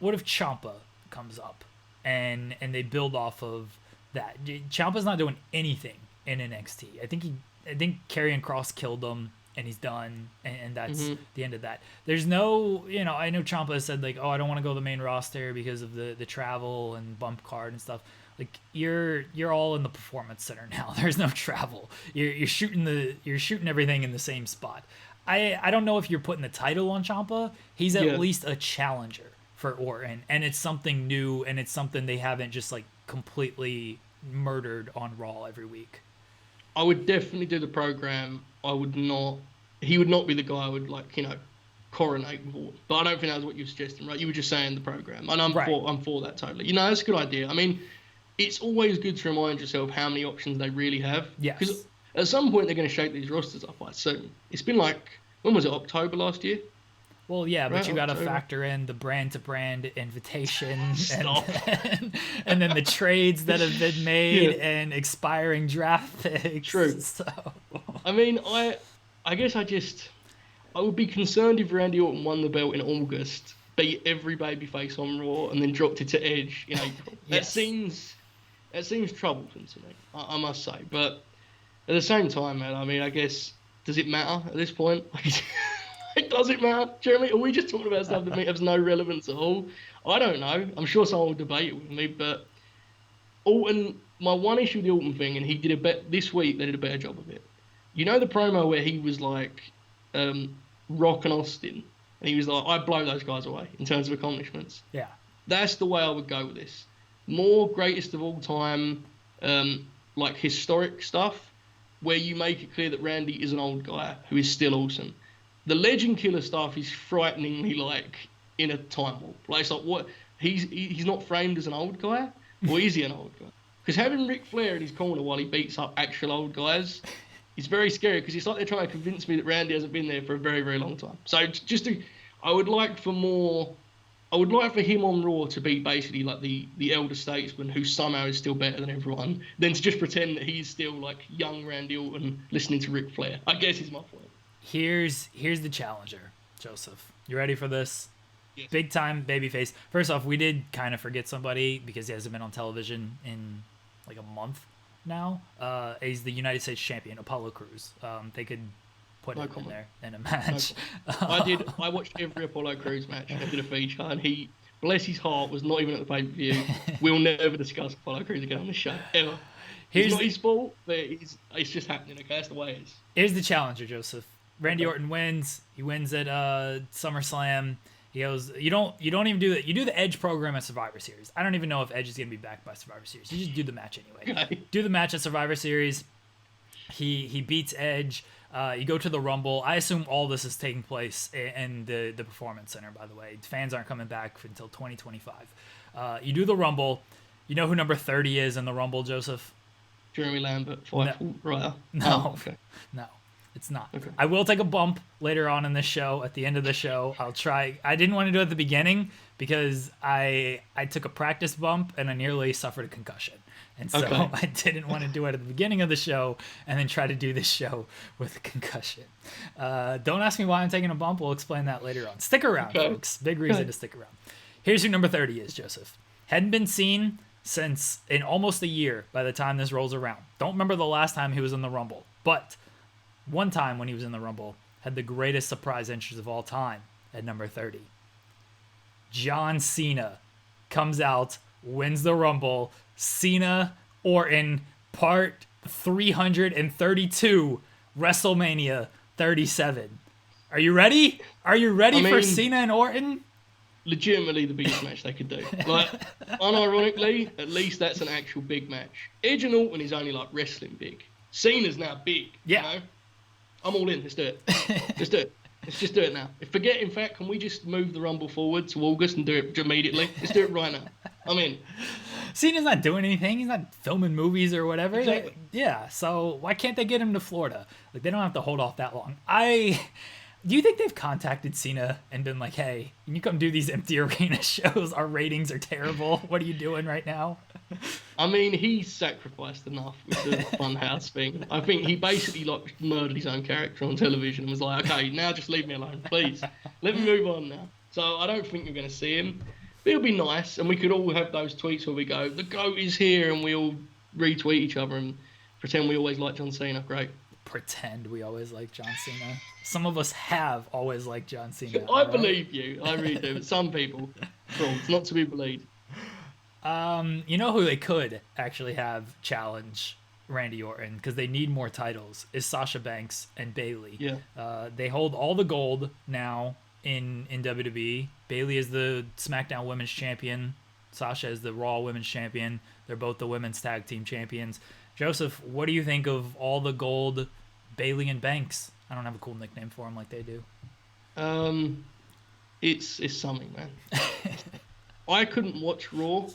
What if Ciampa comes up and they build off of that? Ciampa's not doing anything in NXT. I think Karrion Kross killed him and he's done, and that's the end of that. There's no, I know Ciampa has said like, oh, I don't want to go to the main roster because of the travel and bump card and stuff. Like you're all in the performance center now. There's no travel. You're shooting everything in the same spot. I don't know if you're putting the title on Ciampa. He's at least a challenger for Orton, and it's something new, and it's something they haven't just like completely murdered on Raw every week.
I would definitely do the program. I would not. He would not be the guy I would coronate with Orton. But I don't think that was what you were suggesting, right? You were just saying the program, and I'm for that totally. That's a good idea. I mean, it's always good to remind yourself how many options they really have.
Yeah.
Because at some point they're going to shake these rosters up quite soon. It's been like, when was it, October last year?
Well, yeah, but you got to factor in the brand-to-brand invitation and then the trades that have been made and expiring draft picks.
True.
So.
I mean, I guess I would be concerned if Randy Orton won the belt in August, beat every babyface on Raw, and then dropped it to Edge in April. That seems troublesome to me, I must say. But at the same time, man, I mean, I guess, does it matter at this point? Does it matter, Jeremy? Are we just talking about stuff that has no relevance at all? I don't know. I'm sure someone will debate it with me, but Orton, my one issue with the Orton thing, and he did this week, they did a better job of it. You know the promo where he was like, Rock and Austin, and he was like, I blow those guys away in terms of accomplishments.
Yeah.
That's the way I would go with this. More greatest of all time, like historic stuff, where you make it clear that Randy is an old guy who is still awesome. The Legend Killer stuff is frighteningly like in a time warp. Like it's like what he's not framed as an old guy, or is he an old guy? Because having Ric Flair in his corner while he beats up actual old guys is very scary. Because it's like they're trying to convince me that Randy hasn't been there for a very, very long time. So I would like for him on Raw to be basically like the elder statesman who somehow is still better than everyone, than to just pretend that he's still like young Randy Orton listening to Ric Flair. I guess is my point.
Here's the challenger, Joseph. You ready for this?
Yes. Big
time babyface. First off, we did kind of forget somebody because he hasn't been on television in like a month now. He's the United States champion, Apollo Crews. They could put him in there in a match.
I watched every Apollo Crews match. I did a feature, and he, bless his heart, was not even at the pay-per-view. We'll never discuss Apollo Crews again on the show, ever. It's not his fault, but it's just happening, okay? That's the way it is.
Here's the challenger, Joseph. Randy Orton wins. He wins at SummerSlam. He goes, you don't even do it. You do the Edge program at Survivor Series. I don't even know if Edge is going to be backed by Survivor Series. You just do the match anyway.
Okay.
Do the match at Survivor Series. He beats Edge. You go to the Rumble. I assume all this is taking place in the Performance Center, by the way. Fans aren't coming back until 2025. You do the Rumble. You know who number 30 is in the Rumble, Joseph?
Jeremy Lambert, Fightful Wrestling.
No.
Okay.
No. It's not.
Okay.
I will take a bump later on in this show. At the end of the show, I'll try. I didn't want to do it at the beginning because I took a practice bump and I nearly suffered a concussion. And so I didn't want to do it at the beginning of the show and then try to do this show with a concussion. Don't ask me why I'm taking a bump. We'll explain that later on. Stick around, folks. Big reason to stick around. Here's who number 30 is, Joseph. Hadn't been seen since in almost a year by the time this rolls around. Don't remember the last time he was in the Rumble, but one time when he was in the Rumble, had the greatest surprise entrance of all time at number 30. John Cena comes out wins the Rumble. Cena, Orton, part 332, WrestleMania 37. Are you ready? Are you ready for Cena and Orton?
Legitimately the biggest match they could do. Like, unironically, at least that's an actual big match. Edge and Orton is only like wrestling big. Cena's now big.
Yeah.
You know? I'm all in. Let's do it. Let's do it. Let's just do it now. In fact, can we just move the Rumble forward to August and do it immediately? Let's do it right now. I'm in.
Cena's not doing anything. He's not filming movies or whatever.
Exactly.
Yeah, so why can't they get him to Florida? Like, they don't have to hold off that long. Do you think they've contacted Cena and been like, hey, can you come do these empty arena shows? Our ratings are terrible. What are you doing right now?
I mean, he sacrificed enough with the Funhouse thing. I think he basically like murdered his own character on television and was like, okay, now just leave me alone, please. Let me move on now. So I don't think you're going to see him. But it'll be nice, and we could all have those tweets where we go, the GOAT is here, and we all retweet each other and pretend we always like John Cena. Great.
Pretend we always like John Cena. Some of us have always liked John Cena.
I believe you. I really do. But some people, it's not to be believed.
You know who they could actually have challenge Randy Orton, because they need more titles, is Sasha Banks and Bayley.
Yeah.
They hold all the gold now in WWE. Bayley is the SmackDown Women's Champion. Sasha is the Raw Women's Champion. They're both the Women's Tag Team Champions. Joseph, what do you think of all the gold Bayley and Banks? I don't have a cool nickname for them like they do.
It's something, man. I couldn't watch Raw.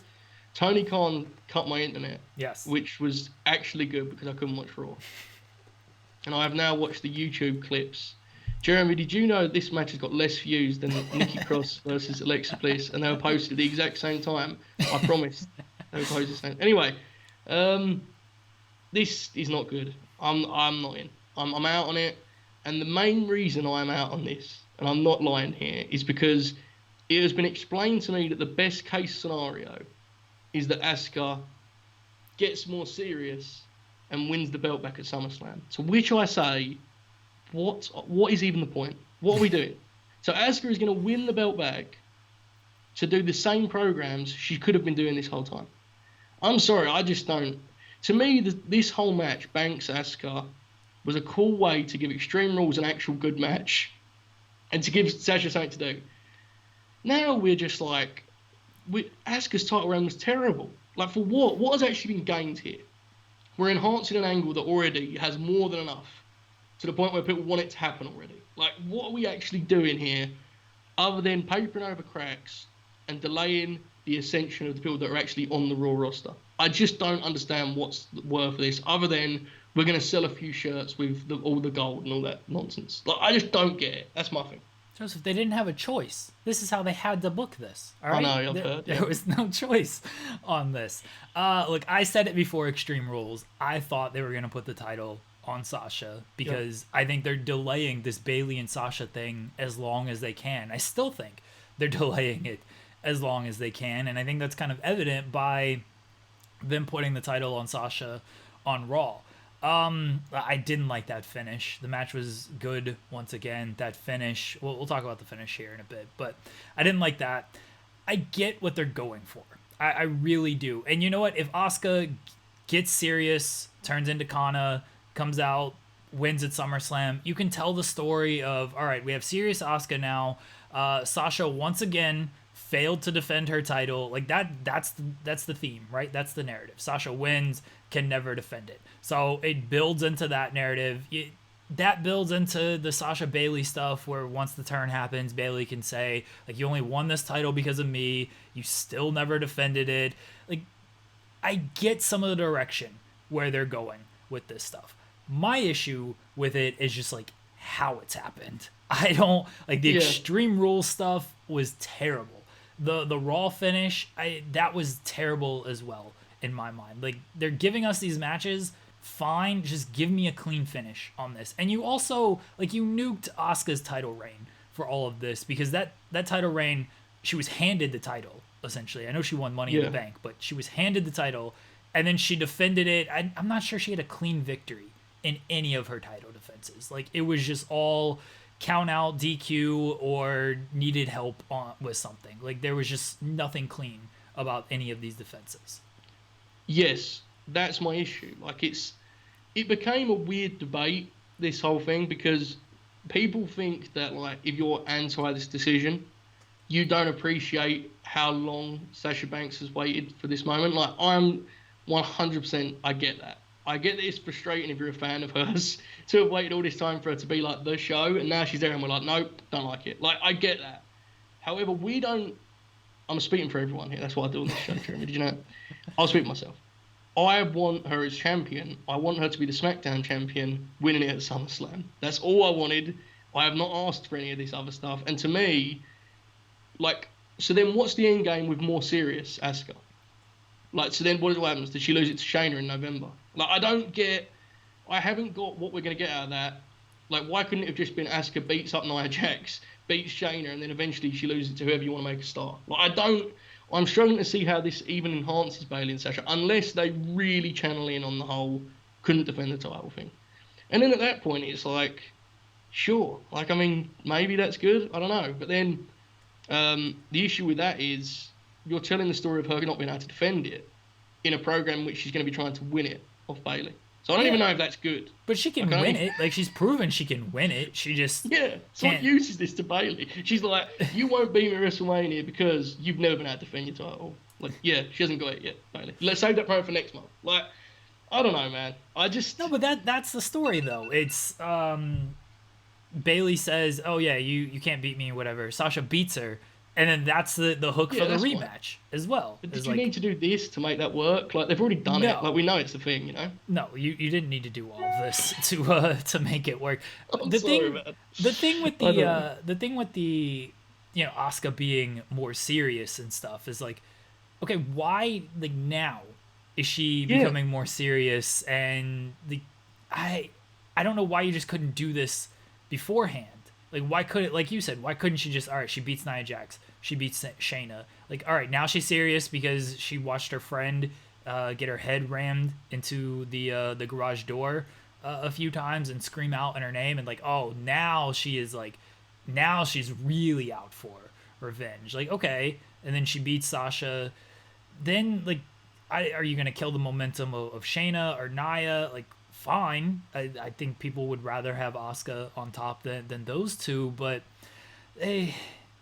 Tony Khan cut my internet.
Yes.
Which was actually good because I couldn't watch Raw. And I have now watched the YouTube clips. Jeremy, did you know this match has got less views than Nikki Cross versus Alexa Bliss, and they were posted at the exact same time? I promise. They were posted the same. Anyway, this is not good. I'm not in. I'm out on it. And the main reason I'm out on this, and I'm not lying here, is because it has been explained to me that the best case scenario is that Asuka gets more serious and wins the belt back at SummerSlam. To which I say, what is even the point? What are we doing? So Asuka is going to win the belt back to do the same programs she could have been doing this whole time. I'm sorry, I just don't. To me, this whole match, Banks-Asuka, was a cool way to give Extreme Rules an actual good match and to give Sasha something to do. Now we're just like, Asuka's title reign was terrible. Like, for what? What has actually been gained here? We're enhancing an angle that already has more than enough to the point where people want it to happen already. Like, what are we actually doing here other than papering over cracks and delaying the ascension of the people that are actually on the Raw roster? I just don't understand what's the worth of this other than we're going to sell a few shirts with all the gold and all that nonsense. Like, I just don't get it. That's my thing.
Joseph, they didn't have a choice. This is how they had to book this. All right?
I know, I've heard. Yeah.
There was no choice on this. Look, I said it before Extreme Rules. I thought they were going to put the title on Sasha because I think they're delaying this Bayley and Sasha thing as long as they can. I still think they're delaying it as long as they can, and I think that's kind of evident by them putting the title on Sasha on Raw. I didn't like that finish. The match was good once again. That finish, we'll talk about the finish here in a bit, but I didn't like that. I get what they're going for. I really do. And you know what? If Asuka gets serious, turns into Kana, comes out, wins at SummerSlam, you can tell the story of, all right, we have serious Asuka now. Sasha once again failed to defend her title. Like that's the theme, right? That's the narrative. Sasha wins, can never defend it. So it builds into that narrative. That builds into the Sasha Bayley stuff where once the turn happens, Bayley can say, like, you only won this title because of me. You still never defended it. Like, I get some of the direction where they're going with this stuff. My issue with it is just, like, how it's happened. I don't, like, the Extreme Rules stuff was terrible. The Raw finish, that was terrible as well in my mind. Like, they're giving us these matches, fine, just give me a clean finish on this. And you also, like, you nuked Asuka's title reign for all of this because that title reign, she was handed the title, essentially. I know she won Money in the Bank, but she was handed the title, and then she defended it. I'm not sure she had a clean victory in any of her title defenses. Like, it was just all count out, DQ, or needed help with something. Like, there was just nothing clean about any of these defenses.
Yes, that's my issue. Like, it became a weird debate, this whole thing, because people think that, like, if you're anti this decision, you don't appreciate how long Sasha Banks has waited for this moment. Like, I'm 100%, I get that. I get that it's frustrating if you're a fan of hers to have waited all this time for her to be like the show, and now she's there and we're like, nope, don't like it. Like, I get that. However, I'm speaking for everyone here. That's what I do on this show, Jeremy. Did you know? I'll speak for myself. I want her as champion. I want her to be the SmackDown champion, winning it at SummerSlam. That's all I wanted. I have not asked for any of this other stuff. And to me, like, so then what's the end game with more serious Asuka? Like, so then what happens? Did she lose it to Shayna in November? Like, I haven't got what we're going to get out of that. Like, why couldn't it have just been Asuka beats up Nia Jax, beats Shayna, and then eventually she loses it to whoever you want to make a star? Like, I'm struggling to see how this even enhances Bayley and Sasha, unless they really channel in on the whole couldn't defend the title thing. And then at that point, it's like, sure. Like, I mean, maybe that's good. I don't know. But then the issue with that is you're telling the story of her not being able to defend it in a program in which she's going to be trying to win it off Bayley. So I don't even know if that's good.
But she can win it. Like, she's proven she can win it. She just
So it uses this to Bayley. She's like, you won't beat me at WrestleMania because you've never been able to defend your title. Like, yeah, she hasn't got it yet, Bayley. Let's save that promo for next month. Like, I don't know, man.
No, but that's the story, though. It's Bayley says, oh yeah, you can't beat me, whatever. Sasha beats her. And then that's the hook for the rematch as well.
But did you need to do this to make that work? Like, they've already done it. Like, we know it's the thing, you know?
No, you didn't need to do all of this to make it work. The thing with the Asuka being more serious and stuff is like, okay, why like now is she becoming more serious? And I don't know why you just couldn't do this beforehand. Like, why couldn't, like you said, why couldn't she just, all right, she beats Nia Jax, she beats Shayna. Like, all right, now she's serious because she watched her friend get her head rammed into the garage door a few times and scream out in her name. And, like, oh, now she's really out for revenge. Like, okay. And then she beats Sasha. Then, like, are you going to kill the momentum of Shayna or Nia? Like, fine. I think people would rather have Asuka on top than those two, but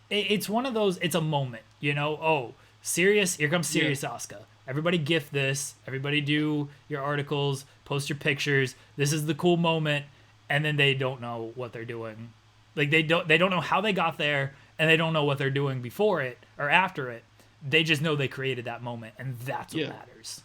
it's one of those, it's a moment, you know? Oh, serious, here comes serious Asuka. Everybody gift this, everybody do your articles, post your pictures, this is the cool moment, and then they don't know what they're doing. Like, they don't know how they got there, and they don't know what they're doing before it or after it. They just know they created that moment, and that's what matters.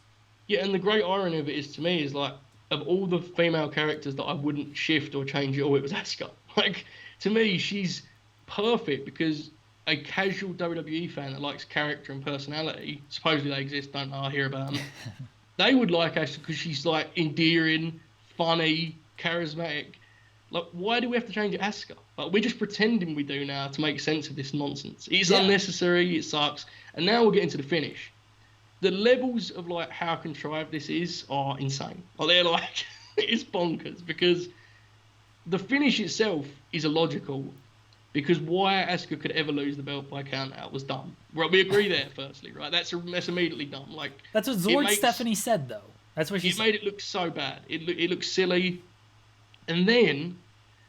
Yeah, and the great irony of it is, to me, is like, of all the female characters that I wouldn't shift or change it, it was Asuka. Like, to me, she's perfect because a casual WWE fan that likes character and personality, supposedly they exist, don't know, I hear about them, they would like Asuka because she's, like, endearing, funny, charismatic. Like, why do we have to change it Asuka? Like, we're just pretending we do now to make sense of this nonsense. It's unnecessary, it sucks. And now we'll get into the finish. The levels of, like, how contrived this is are insane. Like, they're like, it's bonkers because the finish itself is illogical because why Asuka could ever lose the belt by count out was dumb. Right, we agree there, firstly, right? That's immediately dumb. Like,
that's what Zord Stephanie said, though. That's what she said.
It made it look so bad. It looked silly. And then,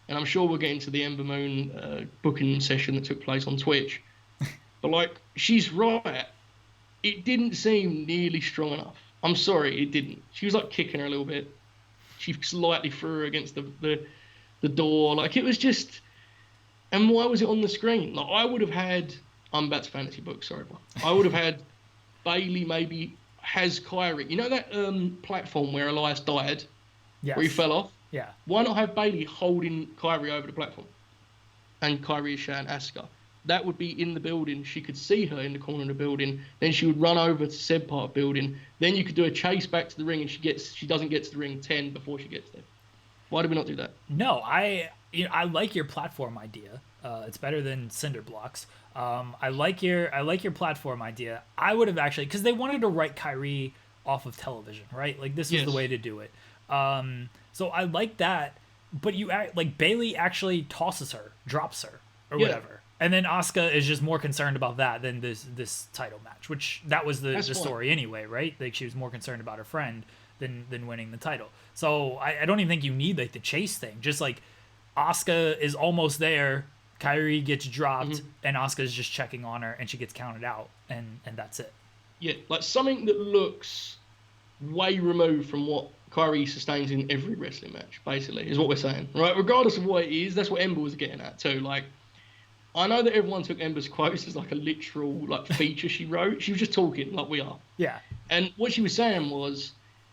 and I'm sure we'll get into the Ember Moon booking session that took place on Twitch, but, like, she's right. It didn't seem nearly strong enough. I'm sorry, it didn't. She was, like, kicking her a little bit. She slightly threw her against the door. Like, it was just... And why was it on the screen? Like, I would have had... I'm about to fantasy book, sorry, bro. I would have had Bayley maybe has Kyrie. You know that platform where Elias died?
Yes.
Where he fell off?
Yeah.
Why not have Bayley holding Kyrie over the platform? And Kyrie is shouting Asuka. That would be in the building. She could see her in the corner of the building. Then she would run over to said part of the building. Then you could do a chase back to the ring, and she doesn't get to the ring 10 before she gets there. Why did we not do that?
No, I like your platform idea. It's better than cinder blocks. I like your platform idea. I would have actually, because they wanted to write Kyrie off of television, right? Like, this was the way to do it. So I like that. But like, Bayley actually tosses her, drops her, or whatever. And then Asuka is just more concerned about that than this title match, which that was the story anyway, right? Like she was more concerned about her friend than winning the title. So I don't even think you need like the chase thing. Just like Asuka is almost there, Kairi gets dropped, and Asuka's just checking on her, and she gets counted out, and that's it.
Yeah, like something that looks way removed from what Kairi sustains in every wrestling match, basically, is what we're saying, right? Regardless of what it is, that's what Ember was getting at too. Like, I know that everyone took Ember's quotes as like a literal like feature she wrote. She was just talking like we are.
Yeah.
And what she was saying was,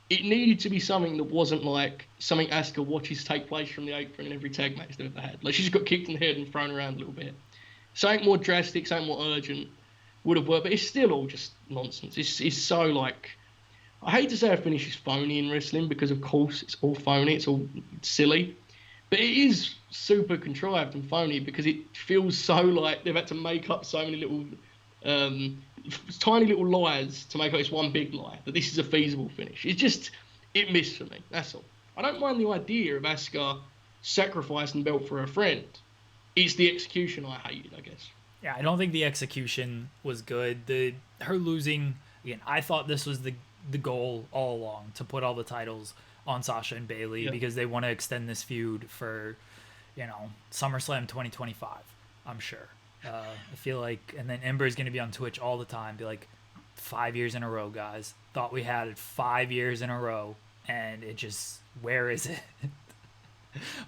it needed to be something that wasn't like something Asuka watches take place from the apron in every tag match they've ever had. Like she just got kicked in the head and thrown around a little bit. Something more drastic, something more urgent would have worked, but it's still all just nonsense. It's so like, I hate to say a finish is phony in wrestling because of course it's all phony, it's all silly. But it is super contrived and phony because it feels so like they've had to make up so many little, tiny little lies to make up this one big lie that this is a feasible finish. It's just, it missed for me, that's all. I don't mind the idea of Asuka sacrificing the belt for her friend. It's the execution I hated, I guess.
Yeah, I don't think the execution was good. Her losing, again, I thought this was the goal all along, to put all the titles on Sasha and Bayley because they want to extend this feud for, SummerSlam 2025, I'm sure. I feel like, and then Ember's going to be on Twitch all the time, be like, 5 years in a row, guys. Thought we had it 5 years in a row, and it just, where is it?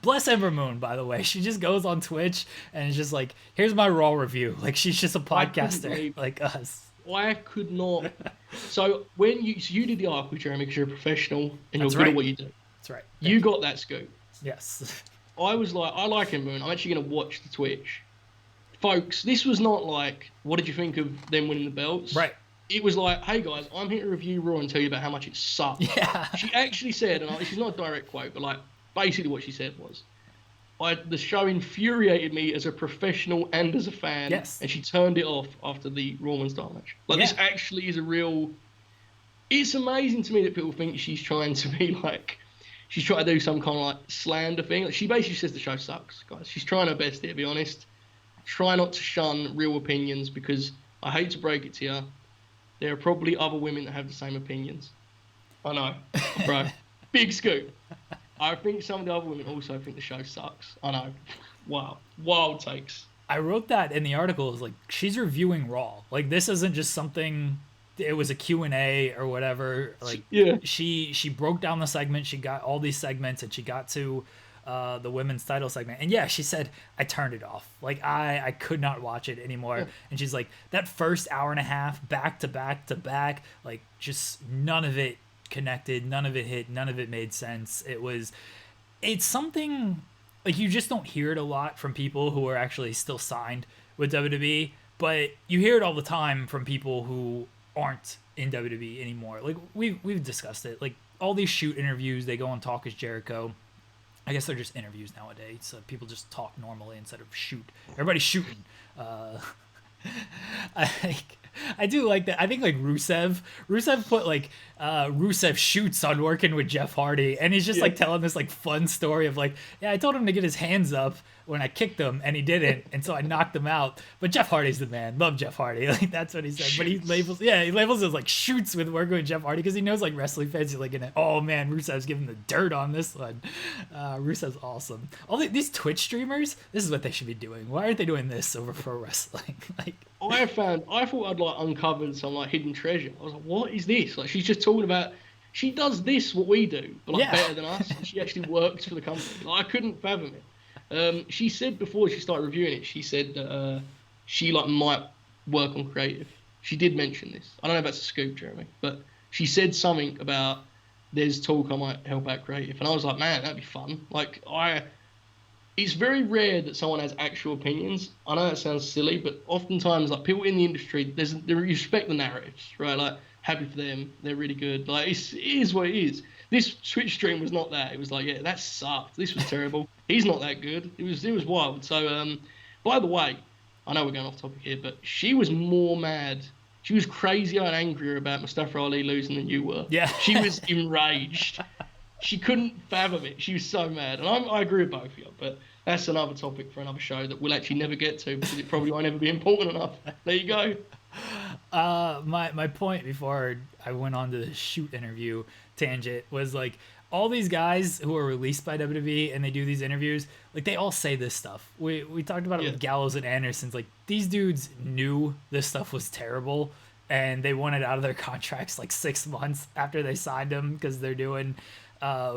Bless Ember Moon, by the way. She just goes on Twitch and is just like, here's my Raw review. Like, she's just a podcaster like us.
I could not. So when you did the arc with Jeremy because you're a professional and you're good at what you do.
That's right.
You got that scoop.
Yes.
I was like, I like Ember Moon. I'm actually going to watch the Twitch. Folks, this was not like, what did you think of them winning the belts?
Right.
It was like, hey guys, I'm here to review Raw and tell you about how much it sucked.
Yeah.
She actually said, and this is not a direct quote, but like basically what she said was, the show infuriated me as a professional and as a fan.
Yes.
And she turned it off after the Raw Women's Title match. Like this actually is a real. It's amazing to me that people think she's trying to be like, she's trying to do some kind of like slander thing. Like she basically says the show sucks, guys. She's trying her best here, to be honest. Try not to shun real opinions because I hate to break it to you, there are probably other women that have the same opinions. I know, bro. Big scoop. I think some of the other women also think the show sucks. I know. Wow. Wild takes.
I wrote that in the article. Is like, she's reviewing Raw. Like, this isn't just something, it was a Q&A or whatever. Like, she broke down the segment. She got all these segments and she got to the women's title segment. And yeah, she said, I turned it off. Like, I could not watch it anymore. Yeah. And she's like, that first hour and a half, back to back to back, like, just none of it connected, none of it hit, none of it made sense. It's something like you just don't hear it a lot from people who are actually still signed with WWE, but you hear it all the time from people who aren't in WWE anymore. Like we've discussed it. Like all these shoot interviews, they go on Talk Is Jericho. I guess they're just interviews nowadays. So people just talk normally instead of shoot. Everybody's shooting. I do like that. I think like Rusev put like Rusev shoots on working with Jeff Hardy, and he's just like telling this like fun story of like, yeah, I told him to get his hands up when I kicked him and he didn't, and so I knocked him out. But Jeff Hardy's the man. Love Jeff Hardy. Like that's what he said. But he labels it as like shoots with working with Jeff Hardy because he knows like wrestling fans are like, oh man, Rusev's giving the dirt on this one. Rusev's awesome. All these Twitch streamers, this is what they should be doing. Why aren't they doing this over pro wrestling? Like
I thought I'd like uncovered some like hidden treasure. I was like, what is this? Like she's just talking about, she does this what we do, but like better than us. And she actually works for the company. Like I couldn't fathom it. She said before she started reviewing it, she said that she like might work on creative. She did mention this. I don't know if that's a scoop, Jeremy, but she said something about there's talk I might help out creative, and I was like, man, that'd be fun. Like it's very rare that someone has actual opinions. I know that sounds silly, but oftentimes like people in the industry, they respect the narratives, right? Like happy for them, they're really good. Like it is what it is. This Twitch stream was not that. It was like, yeah, that sucked. This was terrible. He's not that good. It was wild. So, by the way, I know we're going off topic here, but she was more mad. She was crazier and angrier about Mustafa Ali losing than you were.
Yeah.
She was enraged. She couldn't fathom it. She was so mad. And I agree with both of you, but that's another topic for another show that we'll actually never get to because it probably won't ever be important enough. There you go.
My point before I went on to the shoot interview tangent was like all these guys who are released by WWE and they do these interviews, like they all say this stuff. We talked about it with Gallows and Anderson's. Like these dudes knew this stuff was terrible and they wanted out of their contracts like 6 months after they signed them because they're doing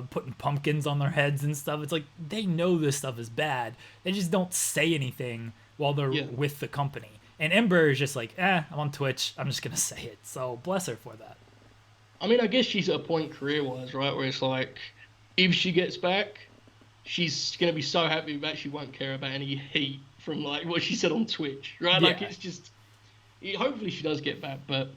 putting pumpkins on their heads and stuff. It's like they know this stuff is bad. They just don't say anything while they're with the company. And Ember is just like, I'm on Twitch. I'm just going to say it. So bless her for that.
I mean, I guess she's at a point career-wise, right, where it's like, if she gets back, she's going to be so happy that she won't care about any heat from, like, what she said on Twitch, right?
Yeah.
Like, it's just... Hopefully she does get back, but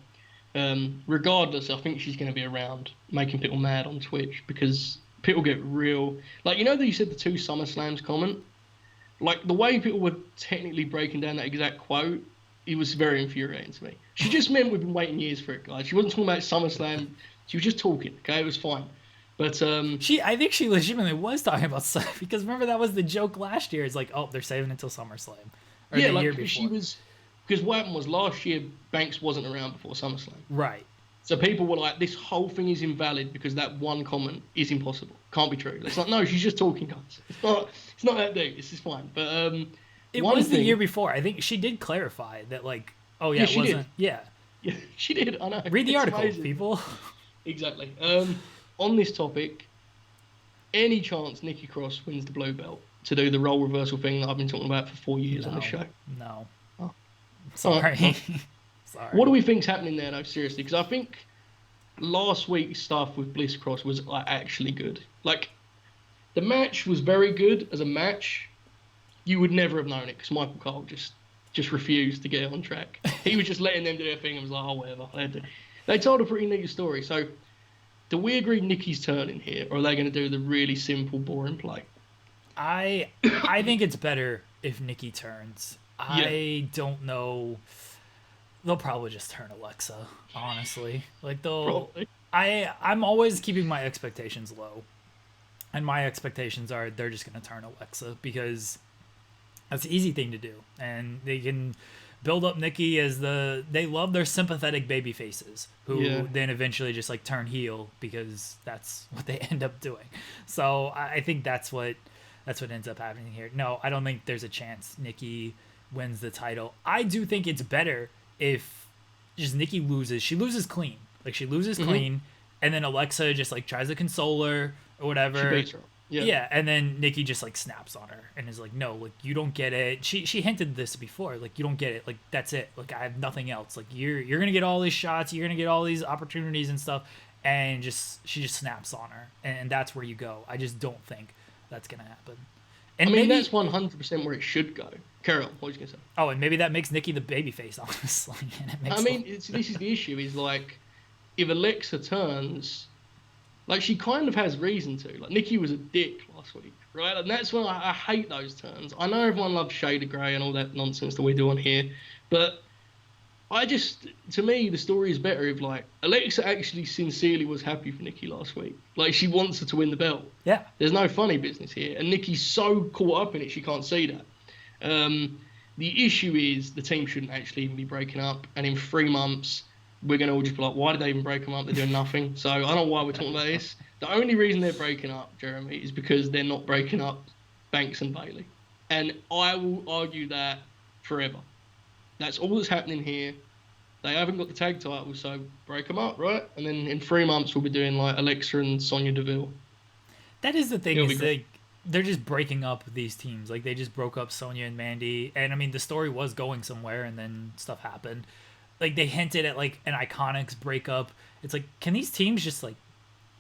regardless, I think she's going to be around making people mad on Twitch because people get real... Like, you know that you said the 2 SummerSlams comment? Like, the way people were technically breaking down that exact quote, it was very infuriating to me. She just meant we've been waiting years for it, guys. She wasn't talking about SummerSlam. She was just talking, okay? It was fine. But
I think she legitimately was talking about stuff because remember that was the joke last year. It's like, oh, they're saving it until SummerSlam. Or
yeah,
the
like
year before.
she was... Because what happened was last year, Banks wasn't around before SummerSlam.
Right.
So people were like, this whole thing is invalid because that one comment is impossible. Can't be true. It's like, no, she's just talking, guys. It's not that deep. This is fine. But
it was the year before. I think she did clarify that, like, oh yeah, it wasn't.
Yeah, she did. I know.
Read the article, people.
Exactly. On this topic, any chance Nikki Cross wins the blue belt to do the role reversal thing that I've been talking about for 4 years on the show?
No.
Oh.
Sorry.
Right.
Sorry.
What do we think's happening there, though? Seriously, because I think last week's stuff with Bliss Cross was actually good. Like, the match was very good as a match. You would never have known it because Michael Cole just refused to get it on track. He was just letting them do their thing and was like, oh, whatever. They told a pretty neat story. So, do we agree Nikki's turning here, or are they going to do the really simple, boring play?
I think it's better if Nikki turns. I don't know. They'll probably just turn Alexa, honestly. Like
Probably.
I'm always keeping my expectations low. And my expectations are they're just going to turn Alexa because that's the easy thing to do. And they can build up Nikki as they love their sympathetic baby faces who then eventually just like turn heel because that's what they end up doing. So I think that's what ends up happening here. No, I don't think there's a chance Nikki wins the title. I do think it's better if just Nikki loses. She loses clean. Like she loses clean and then Alexa just like tries to console her or whatever.
She beats her.
Yeah, and then Nikki just like snaps on her and is like, no, like you don't get it. She hinted this before, like you don't get it. Like that's it. Like I have nothing else. Like you're gonna get all these shots, you're gonna get all these opportunities and stuff, and she just snaps on her, and that's where you go. I just don't think that's gonna happen. And
I mean,
maybe,
that's 100% where it should go. Carry on. What was you gonna say?
Oh, and maybe that makes Nikki the babyface, honestly. And it makes
this is the issue. Is like if Alexa turns. Like, she kind of has reason to. Like, Nikki was a dick last week, right? And that's why I hate those turns. I know everyone loves Shade of Grey and all that nonsense that we do on here, but to me, the story is better if, like, Alexa actually sincerely was happy for Nikki last week. Like, she wants her to win the belt.
Yeah.
There's no funny business here. And Nikki's so caught up in it, she can't see that. The issue is the team shouldn't actually even be breaking up. And in 3 months... we're going to all just be like, why did they even break them up? They're doing nothing. So I don't know why we're talking about this. The only reason they're breaking up, Jeremy, is because they're not breaking up Banks and Bayley. And I will argue that forever. That's all that's happening here. They haven't got the tag titles, so break them up, right? And then in 3 months, we'll be doing like Alexa and Sonya Deville.
That is the thing, is they're just breaking up these teams. Like, they just broke up Sonya and Mandy. And, I mean, the story was going somewhere, and then stuff happened. Like, they hinted at, like, an Iconics breakup. It's like, can these teams just, like,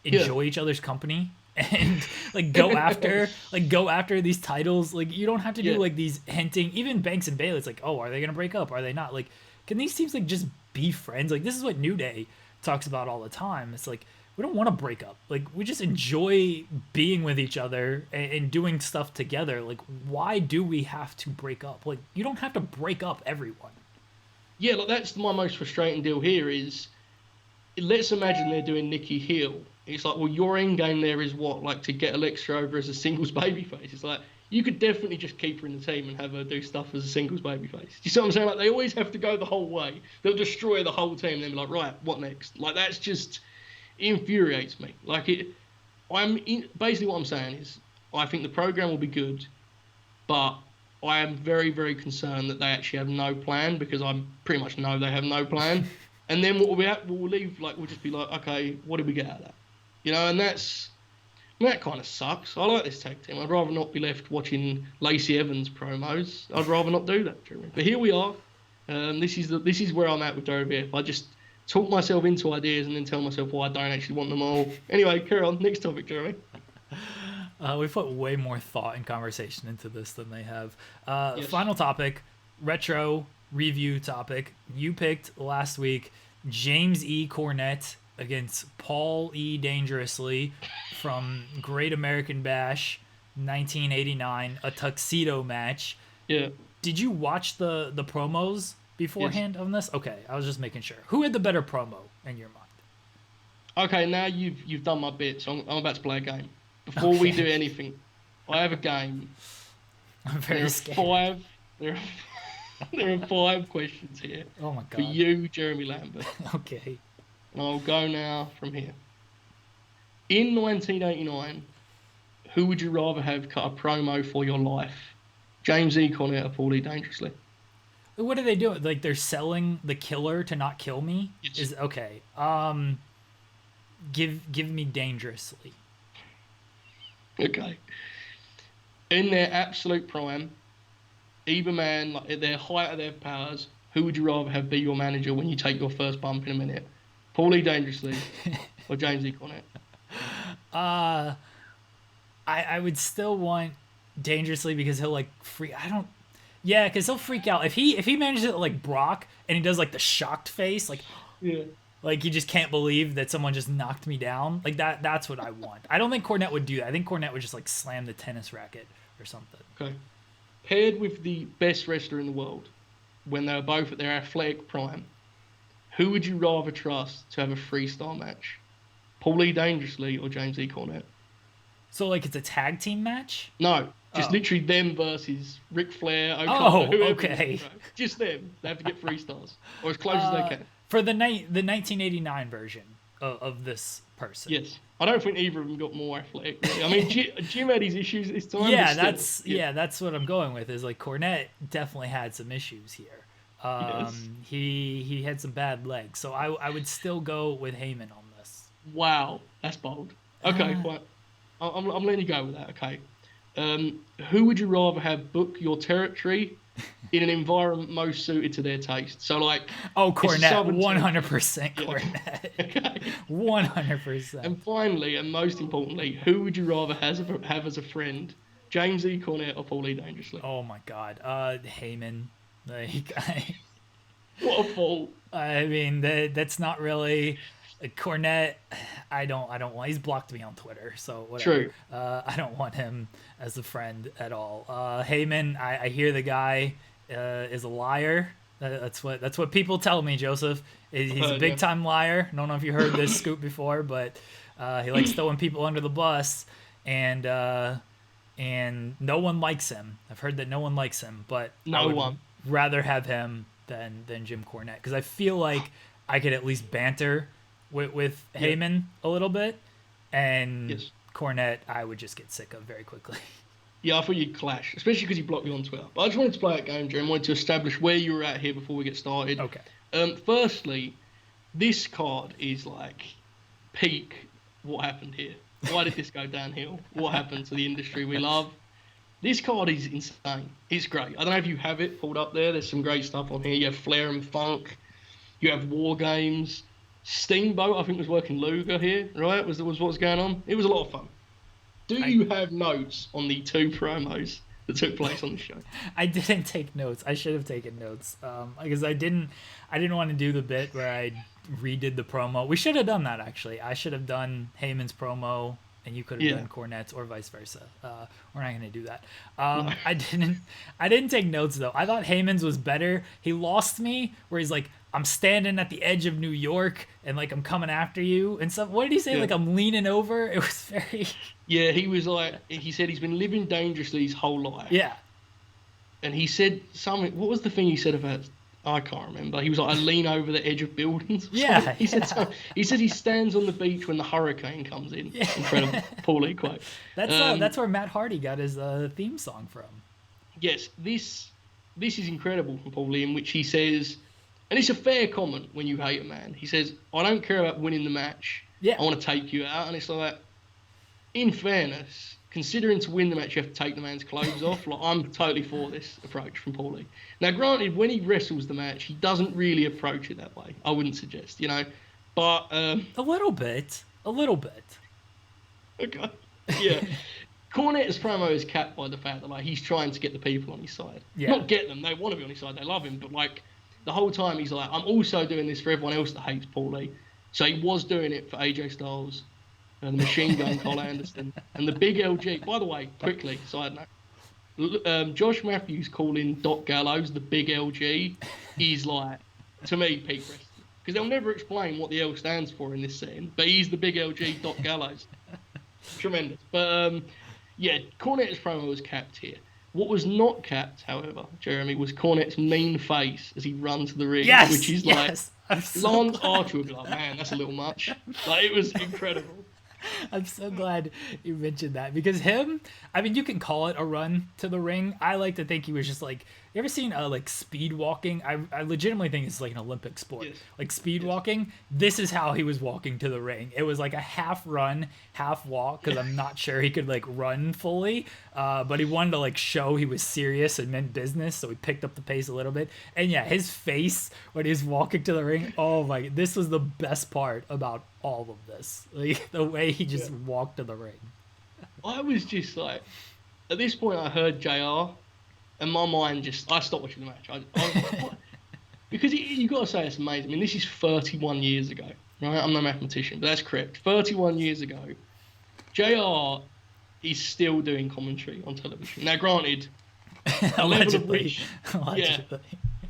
enjoy each other's company and, like, go after these titles? Like, you don't have to do, like, these hinting. Even Banks and Bayley, it's like, oh, are they going to break up? Are they not? Like, can these teams, like, just be friends? Like, this is what New Day talks about all the time. It's like, we don't want to break up. Like, we just enjoy being with each other and doing stuff together. Like, why do we have to break up? Like, you don't have to break up everyone.
Yeah, like that's my most frustrating deal here is, let's imagine they're doing Nikki heel. It's like, well, your end game there is what? Like to get Alexa over as a singles babyface. It's like, you could definitely just keep her in the team and have her do stuff as a singles babyface. You see what I'm saying? Like, they always have to go the whole way. They'll destroy the whole team and then be like, right, what next? Like, that's just, it infuriates me. Like, basically what I'm saying is, I think the program will be good, but I am very, very concerned that they actually have no plan, because I pretty much know they have no plan. And then what we'll leave, like, we'll just be like, okay, what did we get out of that? You know, and that kind of sucks. I like this tag team. I'd rather not be left watching Lacey Evans promos. I'd rather not do that, Jeremy. But here we are. This is where I'm at with WWF. I just talk myself into ideas and then tell myself why I don't actually want them all. Anyway, carry on. Next topic, Jeremy.
We put way more thought and conversation into this than they have.
Yes.
Final topic, retro review topic. You picked last week James E. Cornette against Paul E. Dangerously from Great American Bash 1989, a tuxedo match.
Yeah.
Did you watch the promos beforehand on this? Okay, I was just making sure. Who had the better promo in your mind?
Okay, now you've done my bit, so I'm about to play a game. Before we do anything, I have a game.
I'm very scared.
There are 5 questions here.
Oh my god.
For you, Jeremy Lambert.
Okay.
And I'll go now from here. In 1989, who would you rather have cut a promo for your life? James E. Cornette or Paul E. Dangerously?
What are they doing? Like, they're selling the killer to not kill me?
Yes.
Okay. Give me Dangerously.
Okay. In their absolute prime, either man, like at their height of their powers, who would you rather have be your manager when you take your first bump in a minute? Paul E. Dangerously or James E. Cornette?
I would still want Dangerously, because he'll like because he'll freak out if he manages it like Brock and he does like the shocked face, like
Yeah.
like he just can't believe that someone just knocked me down, like that's what I want. I don't think Cornette would do that. I think Cornette would just like slam the tennis racket or something.
Okay. Paired with the best wrestler in the world, when they were both at their athletic prime, who would you rather trust to have a freestyle match? Paul E. Dangerously or James E. Cornette?
So like it's a tag team match?
No, just literally them versus Ric Flair, Okada,
Oh,
whoever.
okay.
Just them. They have to get 3 stars, or as close as they can.
For the 1989 version of this person.
Yes. I don't think either of them got more athletic. Really. I mean, Jim had his issues this time.
Yeah,
but still,
that's what I'm going with. Is like Cornette definitely had some issues here.
Yes.
He had some bad legs, so I would still go with Heyman on this.
Wow, that's bold. Okay, fine. I'm letting you go with that. Okay. Who would you rather have book your territory in an environment most suited to their taste? So like,
Cornette, 100% Cornette.
Okay.
100%.
And finally, and most importantly, who would you rather have as a friend? James E. Cornette or Paul E. Dangerously?
Oh my God, Heyman. Like,
What a fool.
I mean, that's not really Cornette. I don't want. He's blocked me on Twitter, so whatever.
True.
I don't want him as a friend at all. Heyman, I hear the guy is a liar. That's what people tell me. Joseph, he's a big time liar. I don't know if you heard this scoop before, but he likes throwing people under the bus, and no one likes him. I've heard that no one likes him, but I would rather have him than Jim Cornette, because I feel like I could at least banter with Heyman a little bit, and Cornette I would just get sick of very quickly.
Yeah, I thought you'd clash, especially because you blocked me on Twitter. But I just wanted to play that game, Jeremy. I wanted to establish where you were at here before we get started.
Okay.
Firstly, this card is like peak what happened here. Why did this go downhill? What happened to the industry we love? This card is insane. It's great. I don't know if you have it pulled up there. There's some great stuff on here. You have Flair and Funk. You have War Games. Steamboat, I think, was working Luger here, right? Was what was going on? It was a lot of fun. Do you have notes on the 2 promos that took place on the show?
I didn't take notes. I should have taken notes because I didn't want to do the bit where I redid the promo. We should have done that, actually. I should have done Heyman's promo and you could have done Cornette's, or vice versa. We're not going to do that.
No.
I didn't take notes though. I thought Heyman's was better. He lost me where he's like, I'm standing at the edge of New York and like I'm coming after you and stuff. What did he say? Like I'm leaning over. It was very.
Yeah, he was like, he said he's been living dangerously his whole life.
Yeah.
And he said something. What was the thing he said about? I can't remember. He was like, I lean over the edge of buildings.
Yeah.
He said he said he stands on the beach when the hurricane comes in. Yeah. Incredible. Paul Lee quote.
That's where Matt Hardy got his theme song from.
Yes, this is incredible from Paul Lee, in which he says, and it's a fair comment when you hate a man. He says, I don't care about winning the match. Yeah. I want to take you out. And it's like, in fairness, considering to win the match you have to take the man's clothes off, like I'm totally for this approach from Paul Lee. Now, granted, when he wrestles the match, he doesn't really approach it that way. I wouldn't suggest, but a
little bit.
Okay. Yeah. Cornette's promo is capped by the fact that like he's trying to get the people on his side. Yeah. Not get them, they want to be on his side, they love him, but like the whole time he's like, I'm also doing this for everyone else that hates Paul Lee. So he was doing it for AJ Styles and the Machine Gun Cole Anderson and the Big LG. By the way, quickly, side note, Josh Matthews calling Doc Gallows the Big LG is like, to me, peak wrestling. Because they'll never explain what the L stands for in this setting, but he's the Big LG, Doc Gallows. Tremendous. But yeah, Cornette's promo was capped here. What was not capped, however, Jeremy, was Cornette's mean face as he runs to the ring, which is like, Lance Archer would be like, man, that's a little much. Like, it was incredible.
I'm so glad you mentioned that because him, I mean, you can call it a run to the ring. I like to think he was just like, you ever seen like speed walking? I legitimately think it's like an Olympic sport. Yes. Like speed walking, this is how he was walking to the ring. It was like a half run, half walk because I'm not sure he could like run fully, but he wanted to like show he was serious and meant business, so he picked up the pace a little bit. And yeah, his face when he's walking to the ring, oh my, this was the best part about all of this. Like the way he just walked to the ring.
I was just like, at this point I heard JR and my mind just, I stopped watching the match. I was like, what? Because you got to say it's amazing. I mean, this is 31 years ago, right? I'm no mathematician, but that's correct. 31 years ago, JR is still doing commentary on television. Now, granted,
allegedly.
Yeah,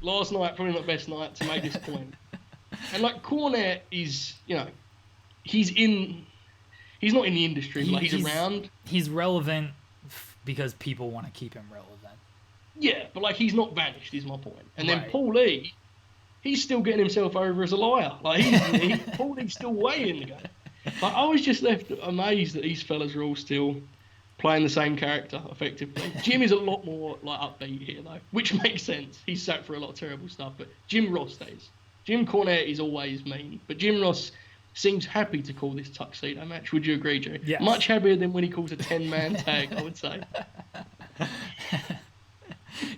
last night, probably not the best night to make this point. And like Cornette is, he's not in the industry, but he's around.
He's relevant because people want to keep him relevant.
Yeah, but like he's not vanished, is my point. And then Paul Lee, he's still getting himself over as a liar. Like Paul Lee's still way in the game. Like I was just left amazed that these fellas are all still playing the same character effectively. Jim is a lot more like upbeat here though, which makes sense. He's sat for a lot of terrible stuff, but Jim Ross stays. Jim Cornette is always mean, but Jim Ross seems happy to call this tuxedo match. Would you agree, Joe?
Yes.
Much happier than when he calls a 10-man tag, I would say.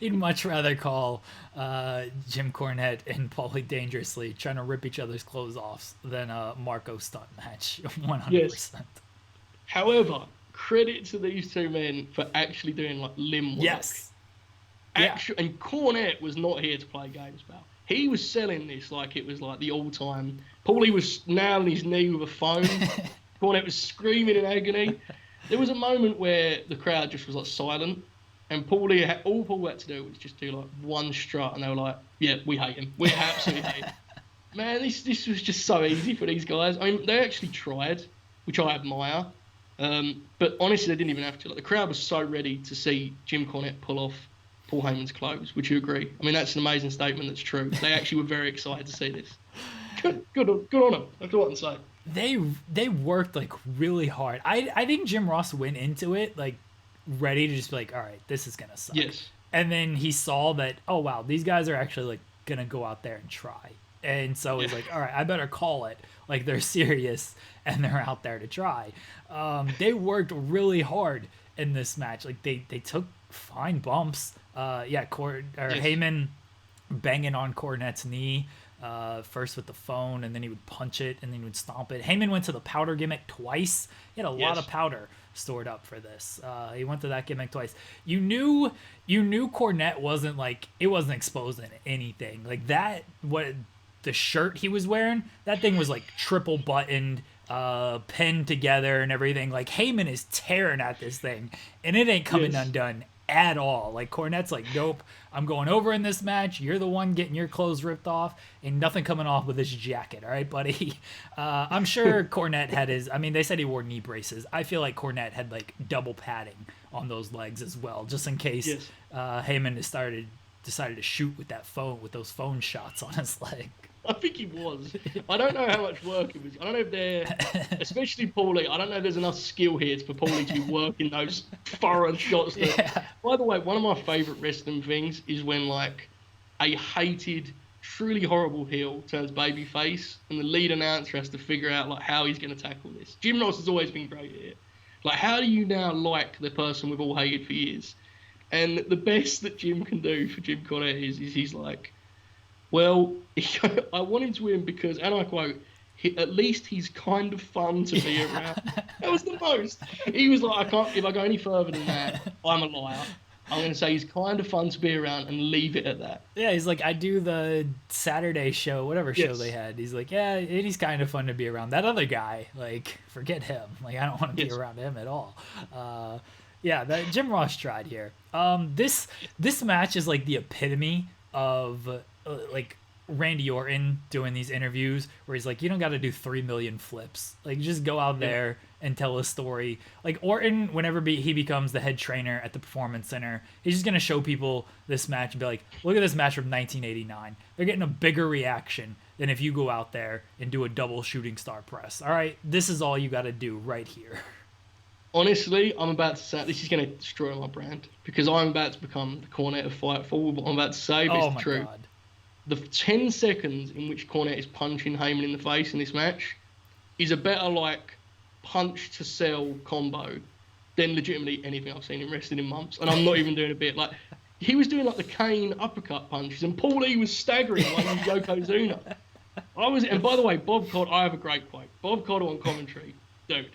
He'd much rather call Jim Cornette and Paulie Dangerously trying to rip each other's clothes off than a Marco stunt match, 100%. Yes.
However, credit to these two men for actually doing like limb work.
Yes.
And Cornette was not here to play games, pal. He was selling this like it was like the all-time. Paulie was nailing his knee with a phone. Cornette was screaming in agony. There was a moment where the crowd just was like silent, and all Paul had to do was just do like one strut, and they were like, "Yeah, we hate him. We absolutely hate him." Man, this was just so easy for these guys. I mean, they actually tried, which I admire. But honestly, they didn't even have to. Like the crowd was so ready to see Jim Cornette pull off Paul Heyman's clothes. Would you agree? I mean, that's an amazing statement. That's true. They actually were very excited to see this. Good on them. That's all I can say.
They worked like really hard. I think Jim Ross went into it like ready to just be like, all right, this is gonna suck.
Yes.
And then he saw that, oh wow, these guys are actually like gonna go out there and try. And so he's like, all right, I better call it. Like they're serious and they're out there to try. They worked really hard in this match. Like they took fine bumps. Heyman banging on Cornette's knee. First with the phone, and then he would punch it, and then he would stomp it. Heyman went to the powder gimmick twice. He had a lot of powder stored up for this. He went to that gimmick twice. You knew Cornette wasn't exposing anything. Like that, what the shirt he was wearing, that thing was like triple buttoned, pinned together and everything. Like Heyman is tearing at this thing, and it ain't coming undone at all. Like, Cornette's like, nope, I'm going over in this match. You're the one getting your clothes ripped off. Ain't nothing coming off with this jacket, all right, buddy? I'm sure Cornette had his... I mean, they said he wore knee braces. I feel like Cornette had, like, double padding on those legs as well, just in case Heyman decided to shoot with those phone shots on his leg.
I think he was. I don't know how much work it was. I don't know if they're, especially Paulie, I don't know if there's enough skill here for Paulie to be working those thorough shots. By the way, one of my favourite wrestling things is when, like, a hated, truly horrible heel turns babyface and the lead announcer has to figure out, like, how he's going to tackle this. Jim Ross has always been great at it. Like, how do you now like the person we've all hated for years? And the best that Jim can do for Jim Cornette is he's like, well, I want him to win because, and I quote, at least he's kind of fun to be around. That was the most. He was like, if I go any further than that, I'm a liar. I'm going to say he's kind of fun to be around and leave it at that.
Yeah, he's like, I do the Saturday show, whatever show they had. He's like, yeah, he's kind of fun to be around. That other guy, like, forget him. Like, I don't want to be around him at all. That Jim Ross tried here. This match is like the epitome of like Randy Orton doing these interviews where he's like, you don't got to do 3 million flips. Like, just go out there and tell a story. Like, Orton, whenever he becomes the head trainer at the Performance Center, he's just going to show people this match and be like, look at this match from 1989. They're getting a bigger reaction than if you go out there and do a double shooting star press. All right, this is all you got to do right here.
Honestly, I'm about to say, this is going to destroy my brand because I'm about to become the Cornette of Fightful. What I'm about to say is the truth. God. The 10 seconds in which Cornette is punching Heyman in the face in this match is a better, like, punch to sell combo than legitimately anything I've seen in wrestling in months. And I'm not even doing a bit. Like, he was doing, like, the Kane uppercut punches, and Paul Lee was staggering like Yokozuna. And by the way, Bob Cottle, I have a great quote. Bob Cottle on commentary, dude.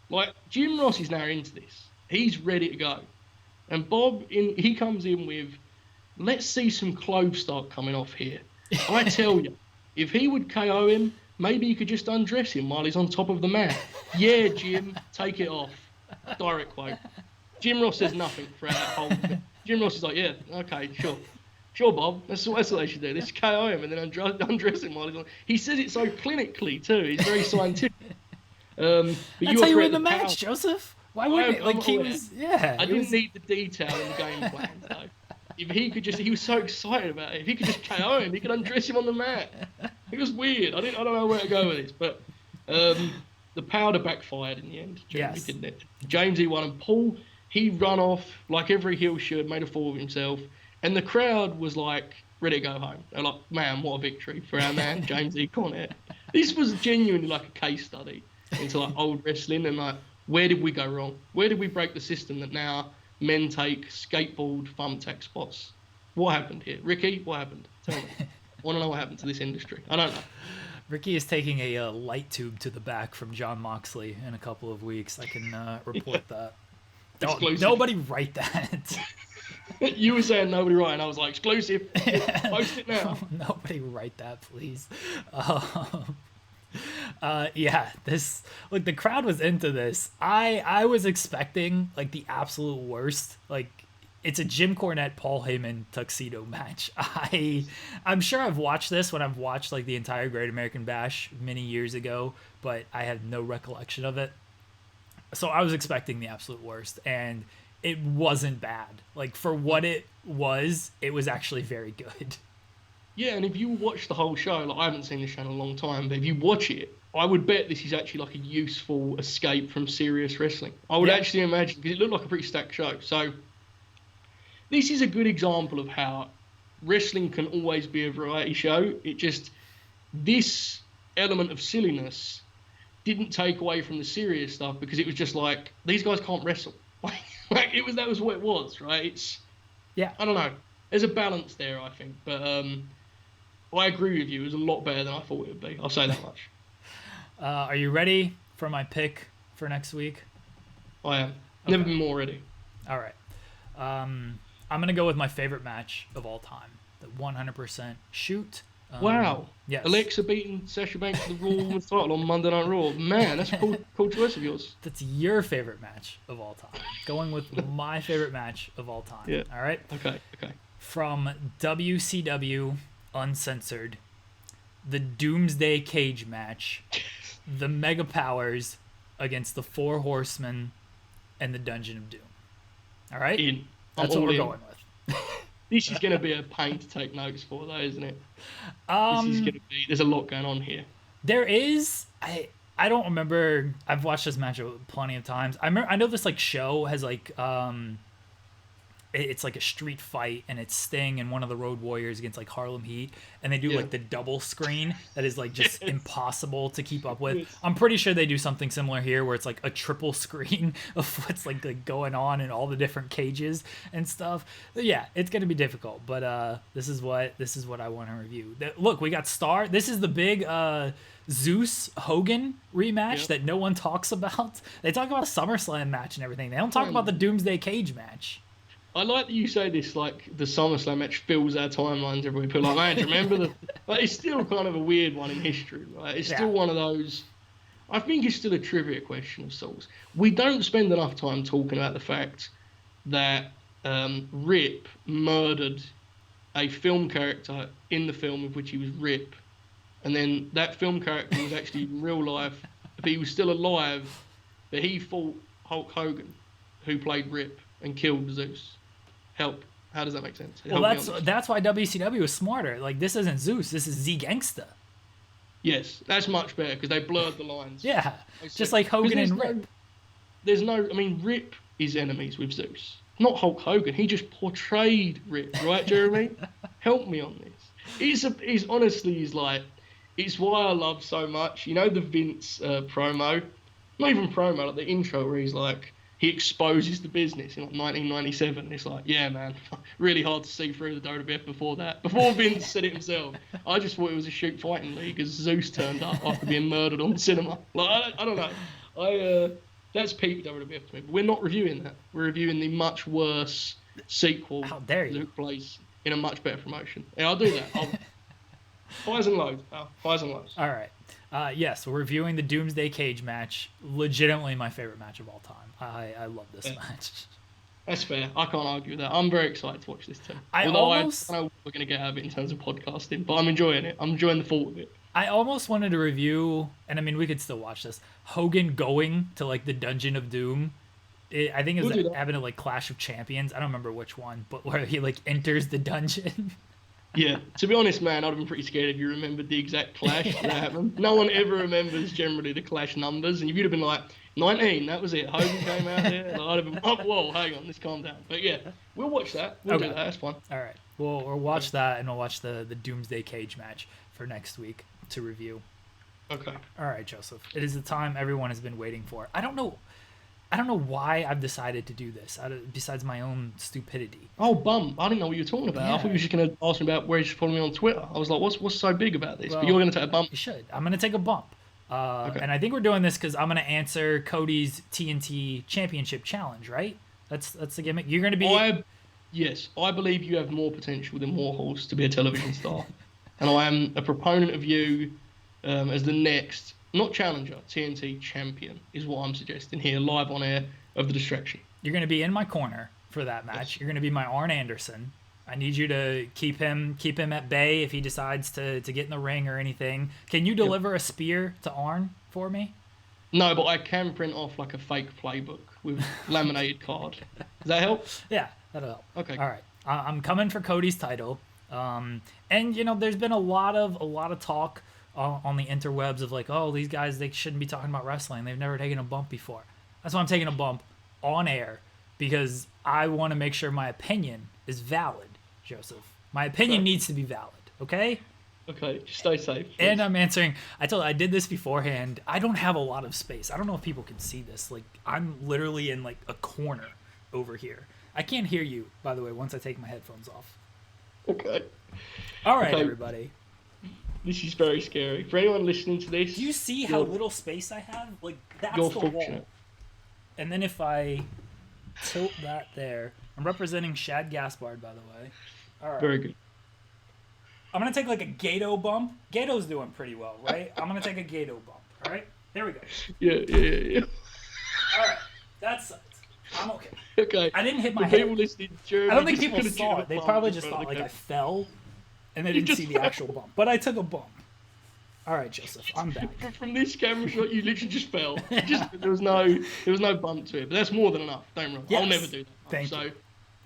Like, Jim Ross is now into this. He's ready to go. And he comes in with, let's see some clothes start coming off here. I tell you, if he would KO him, maybe you could just undress him while he's on top of the mat. Yeah, Jim, take it off. Direct quote. Jim Ross says nothing throughout that whole thing. Jim Ross is like, yeah, okay, sure. Sure, Bob. That's what they should do. They should KO him and then undress him while he's on. He says it so clinically, too. He's very scientific. But
that's how you win the match, Joseph. Why wouldn't it? Like, he was,
I didn't need the detail in the game plan, though. If he could he was so excited about it. If he could just KO him, he could undress him on the mat. It was weird. I don't know where to go with this, but the powder backfired in the end. Jamie, didn't it? James, he won, and Paul, he run off like every heel should, made a fool of himself, and the crowd was like ready to go home. They're like, man, what a victory for our man, James E. Cornette. This was genuinely like a case study into like old wrestling and like, where did we go wrong? Where did we break the system that now men take skateboard thumbtack spots? What happened here? Ricky, what happened? Tell me. I want to know what happened to this industry. I don't know.
Ricky is taking a light tube to the back from John Moxley in a couple of weeks. I can report that. Nobody write that.
You were saying nobody write, and I was like, exclusive. Post it now.
Nobody write that, please. The crowd was into this. I was expecting like the absolute worst. Like, it's a Jim Cornette Paul Heyman tuxedo match. I'm sure I've watched this when I've watched like the entire Great American Bash many years ago, but I have no recollection of it. So I was expecting the absolute worst, and it wasn't bad. Like, for what it was actually very good.
Yeah, and if you watch the whole show, like, I haven't seen the show in a long time, but if you watch it, I would bet this is actually like a useful escape from serious wrestling. I would actually imagine, because it looked like a pretty stacked show. So this is a good example of how wrestling can always be a variety show. It just, this element of silliness didn't take away from the serious stuff, because it was just like, these guys can't wrestle. Like that was what it was, right? I don't know. There's a balance there, I think, but I agree with you. It was a lot better than I thought it would be. I'll say that much.
Are you ready for my pick for next week?
I am. Okay. Never been more ready.
All right. I'm going to go with my favorite match of all time. The 100% shoot
Wow.
Yes.
Alexa beating Sasha Banks for the Raw Women's Title on Monday Night Raw. Man, that's a cool choice of yours.
That's your favorite match of all time. Going with my favorite match of all time.
Yeah.
All right?
Okay.
From WCW Uncensored, the Doomsday Cage match, the Mega Powers against the Four Horsemen and the Dungeon of Doom. All right? That's what we're going with.
This is going to be a pain to take notes for, though, isn't it? There's a lot going on here.
There is. I don't remember. I've watched this match plenty of times. I know this like show has like it's like a street fight, and it's Sting and one of the Road Warriors against like Harlem Heat, and they do like the double screen that is like just impossible to keep up with. I'm pretty sure they do something similar here where it's like a triple screen of what's like going on in all the different cages and stuff. But yeah, it's gonna be difficult, but this is what I want to review. Look, we got Star. This is the big Zeus Hogan rematch that no one talks about. They talk about a SummerSlam match and everything. They don't talk about the Doomsday Cage match.
I like that you say this, like, the SummerSlam match fills our timelines every week. People are like, man, do you remember the... Like, it's still kind of a weird one in history, right? It's still one of those... I think it's still a trivia question of sorts. We don't spend enough time talking about the fact that Rip murdered a film character in the film of which he was Rip. And then that film character was actually in real life, if he was still alive, but he fought Hulk Hogan, who played Rip, and killed Zeus. How does that make sense?
Well, that's why WCW was smarter. Like, this isn't Zeus, this is Z Gangsta.
Yes, that's much better because they blurred the lines.
Yeah, just like Hogan and Rip.
I mean, Rip is enemies with Zeus, not Hulk Hogan. He just portrayed Rip, right, Jeremy? Help me on this. It's why I love so much. You know the Vince promo? Not even promo, like the intro where he's like, he exposes the business in like 1997. It's like, yeah, man, really hard to see through the WWF before that. Before Vince said it himself, I just thought it was a shoot fighting league as Zeus turned up after being murdered on cinema. Like, I don't know. That's peak WWF to me. But we're not reviewing that. We're reviewing the much worse sequel that took place in a much better promotion. Yeah, I'll do that. Highs and lows. Highs and lows.
All right. Yes, we're reviewing the Doomsday Cage match. Legitimately my favorite match of all time. I love this match.
That's fair. I can't argue with that. I'm very excited to watch this too.
I don't know what
we're going to get out of it in terms of podcasting, but I'm enjoying it. I'm enjoying the thought of it.
I almost wanted to review, and I mean, we could still watch this, Hogan going to like the Dungeon of Doom. I think it was having a like Clash of Champions. I don't remember which one, but where he like enters the dungeon.
Yeah, to be honest, man, I'd have been pretty scared if you remembered the exact clash that happened. No one ever remembers generally the clash numbers, and if you'd have been like, 19, that was it, Hogan came out there, and I'd have been, oh, whoa, hang on, let's calm down. But yeah, we'll watch that. We'll do that, that's fun.
All right, we'll watch that, and we'll watch the Doomsday Cage match for next week to review.
Okay.
All right, Joseph, it is the time everyone has been waiting for. I don't know why I've decided to do this, besides my own stupidity.
Oh, bum. I didn't know what you were talking about. Yeah. I thought you were just going to ask me about where you should follow me on Twitter. I was like, what's so big about this? Well, but you're going to take a bump.
You should. I'm going to take a bump. Okay. And I think we're doing this because I'm going to answer Cody's TNT Championship challenge, right? That's the gimmick. You're going to be...
Yes, I believe you have more potential than Warhorse to be a television star. And I am a proponent of you as the next... Not challenger, TNT champion is what I'm suggesting here, live on air of the Distraction.
You're going to be in my corner for that match. Yes. You're going to be my Arn Anderson. I need you to keep him at bay if he decides to get in the ring or anything. Can you deliver a spear to Arn for me?
No, but I can print off like a fake playbook with laminated card. Does that help?
Yeah, that'll help.
Okay.
All right. I'm coming for Cody's title. And you know, there's been a lot of talk on the interwebs of like, oh, these guys, they shouldn't be talking about wrestling. They've never taken a bump before. That's why I'm taking a bump on air, because I want to make sure my opinion is valid, Joseph. My opinion needs to be valid, okay?
Okay, just stay safe. Please.
And I'm answering, I did this beforehand. I don't have a lot of space. I don't know if people can see this. Like, I'm literally in like a corner over here. I can't hear you, by the way, once I take my headphones off.
Okay.
All right, everybody.
This is very scary. For anyone listening to this...
Do you see how little space I have? Like, that's the wall. And then if I tilt that there... I'm representing Shad Gaspard, by the way. All right.
Very good.
I'm gonna take like a Gato bump. Gato's doing pretty well, right? I'm gonna take a Gato bump. All right, here we go.
Yeah.
All right, that sucks. I'm okay.
Okay.
I didn't hit my
For
head.
people listening, Jeremy,
I don't think
just
people
gonna
saw
do
it. They
the
probably
bump
just
in
thought
front of
like
the
I fell, and they
You
didn't
just
see the
fell.
actual bump. But I took a bump. All right, Joseph, I'm back.
camera. From this camera shot, you literally just fell. There was no bump to it, but that's more than enough. Don't worry.
Yes.
I'll never do that.
Thank
so
you.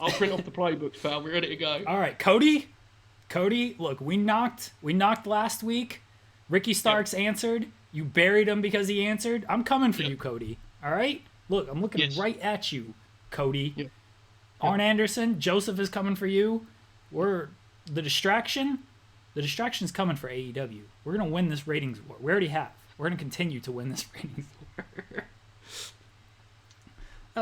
I'll print off the playbooks, pal. We're ready to go.
All right, Cody, look, we knocked last week. Ricky Starks answered. You buried him because he answered. I'm coming for you, Cody. All right? Look, I'm looking right at you, Cody.
Yep.
Arn Anderson, Joseph is coming for you. The distraction's coming for AEW. We're going to win this ratings war. We already have. We're going to continue to win this ratings war.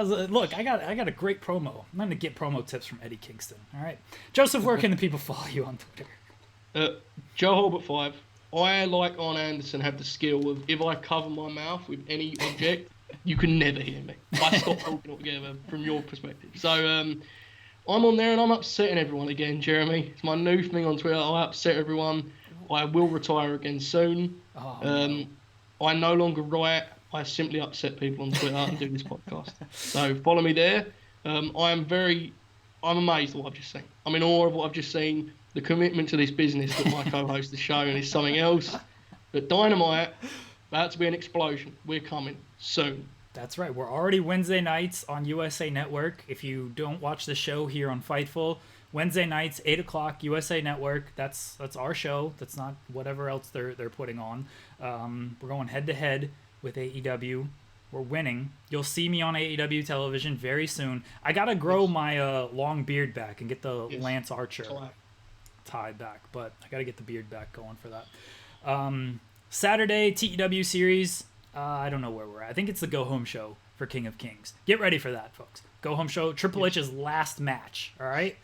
Look, I got a great promo. I'm going to get promo tips from Eddie Kingston. All right. Joseph, where can the people follow you on Twitter?
Joe Hulbert 5. I, like Arn Anderson, have the skill of if I cover my mouth with any object, you can never hear me. I stop talking altogether from your perspective. So I'm on there and I'm upsetting everyone again, Jeremy. It's my new thing on Twitter. I upset everyone. I will retire again soon. I no longer write. I simply upset people on Twitter and do this podcast. So follow me there. I'm amazed at what I've just seen. I'm in awe of what I've just seen. The commitment to this business that my co-host has shown is something else. But Dynamite, about to be an explosion. We're coming soon.
That's right. We're already Wednesday nights on USA Network. If you don't watch the show here on Fightful, Wednesday nights, 8 o'clock, USA Network. That's our show. That's not whatever else they're putting on. We're going head-to-head with AEW. We're winning. You'll see me on AEW television very soon. I got to grow my long beard back and get the Lance Archer tie back, but I got to get the beard back going for that. Saturday, TEW series. I don't know where we're at. I think it's the Go Home show for King of Kings. Get ready for that, folks. Go Home show. Triple H's last match. All right?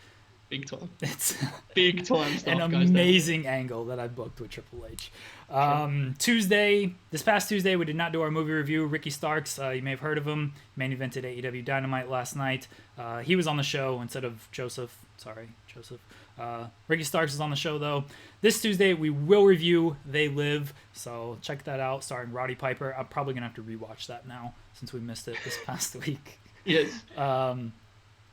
Big time.
It's
big time stuff.
An amazing angle that I booked with Triple H. This past Tuesday, we did not do our movie review. Ricky Starks, you may have heard of him, main evented AEW Dynamite last night. He was on the show instead of Joseph. Sorry, Joseph. Ricky Starks is on the show, though. This Tuesday, we will review They Live, so check that out, starring Roddy Piper. I'm probably going to have to rewatch that now since we missed it this past week.
Yes.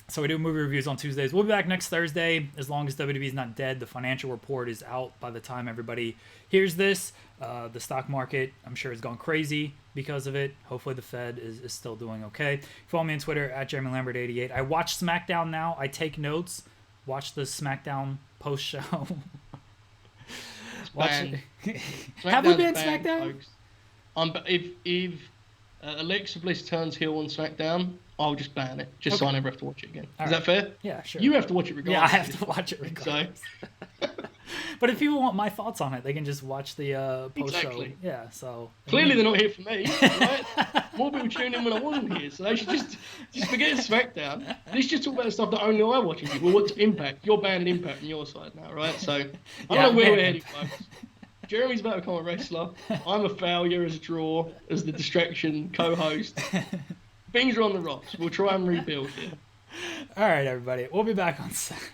So we do movie reviews on Tuesdays. We'll be back next Thursday, as long as WWE is not dead. The financial report is out by the time everybody hears this. The stock market, I'm sure, has gone crazy because of it. Hopefully the Fed is still doing okay. Follow me on Twitter, at JeremyLambert88. I watch SmackDown now. I take notes. Watch the SmackDown post-show.
Have
we been SmackDown?
If Alexa Bliss turns heel on SmackDown, I'll just ban it, so I never have to watch it again. Is that fair?
Yeah, sure.
You have to watch it regardless.
Yeah, I have to watch it regardless. But if people want my thoughts on it, they can just watch the post-show.
Exactly.
Yeah, so...
Clearly they're not here for me, right? More people tune in when I wasn't here, so they should just forget SmackDown. Let's just talk about the stuff that only I watch. Well, what's Impact? You're banning Impact on your side now, right? So, I don't know where we're headed, folks. Jeremy's about to become a wrestler. I'm a failure as a draw, as the distraction co-host. Things are on the rocks. We'll try and rebuild here.
All right, everybody. We'll be back on Saturday.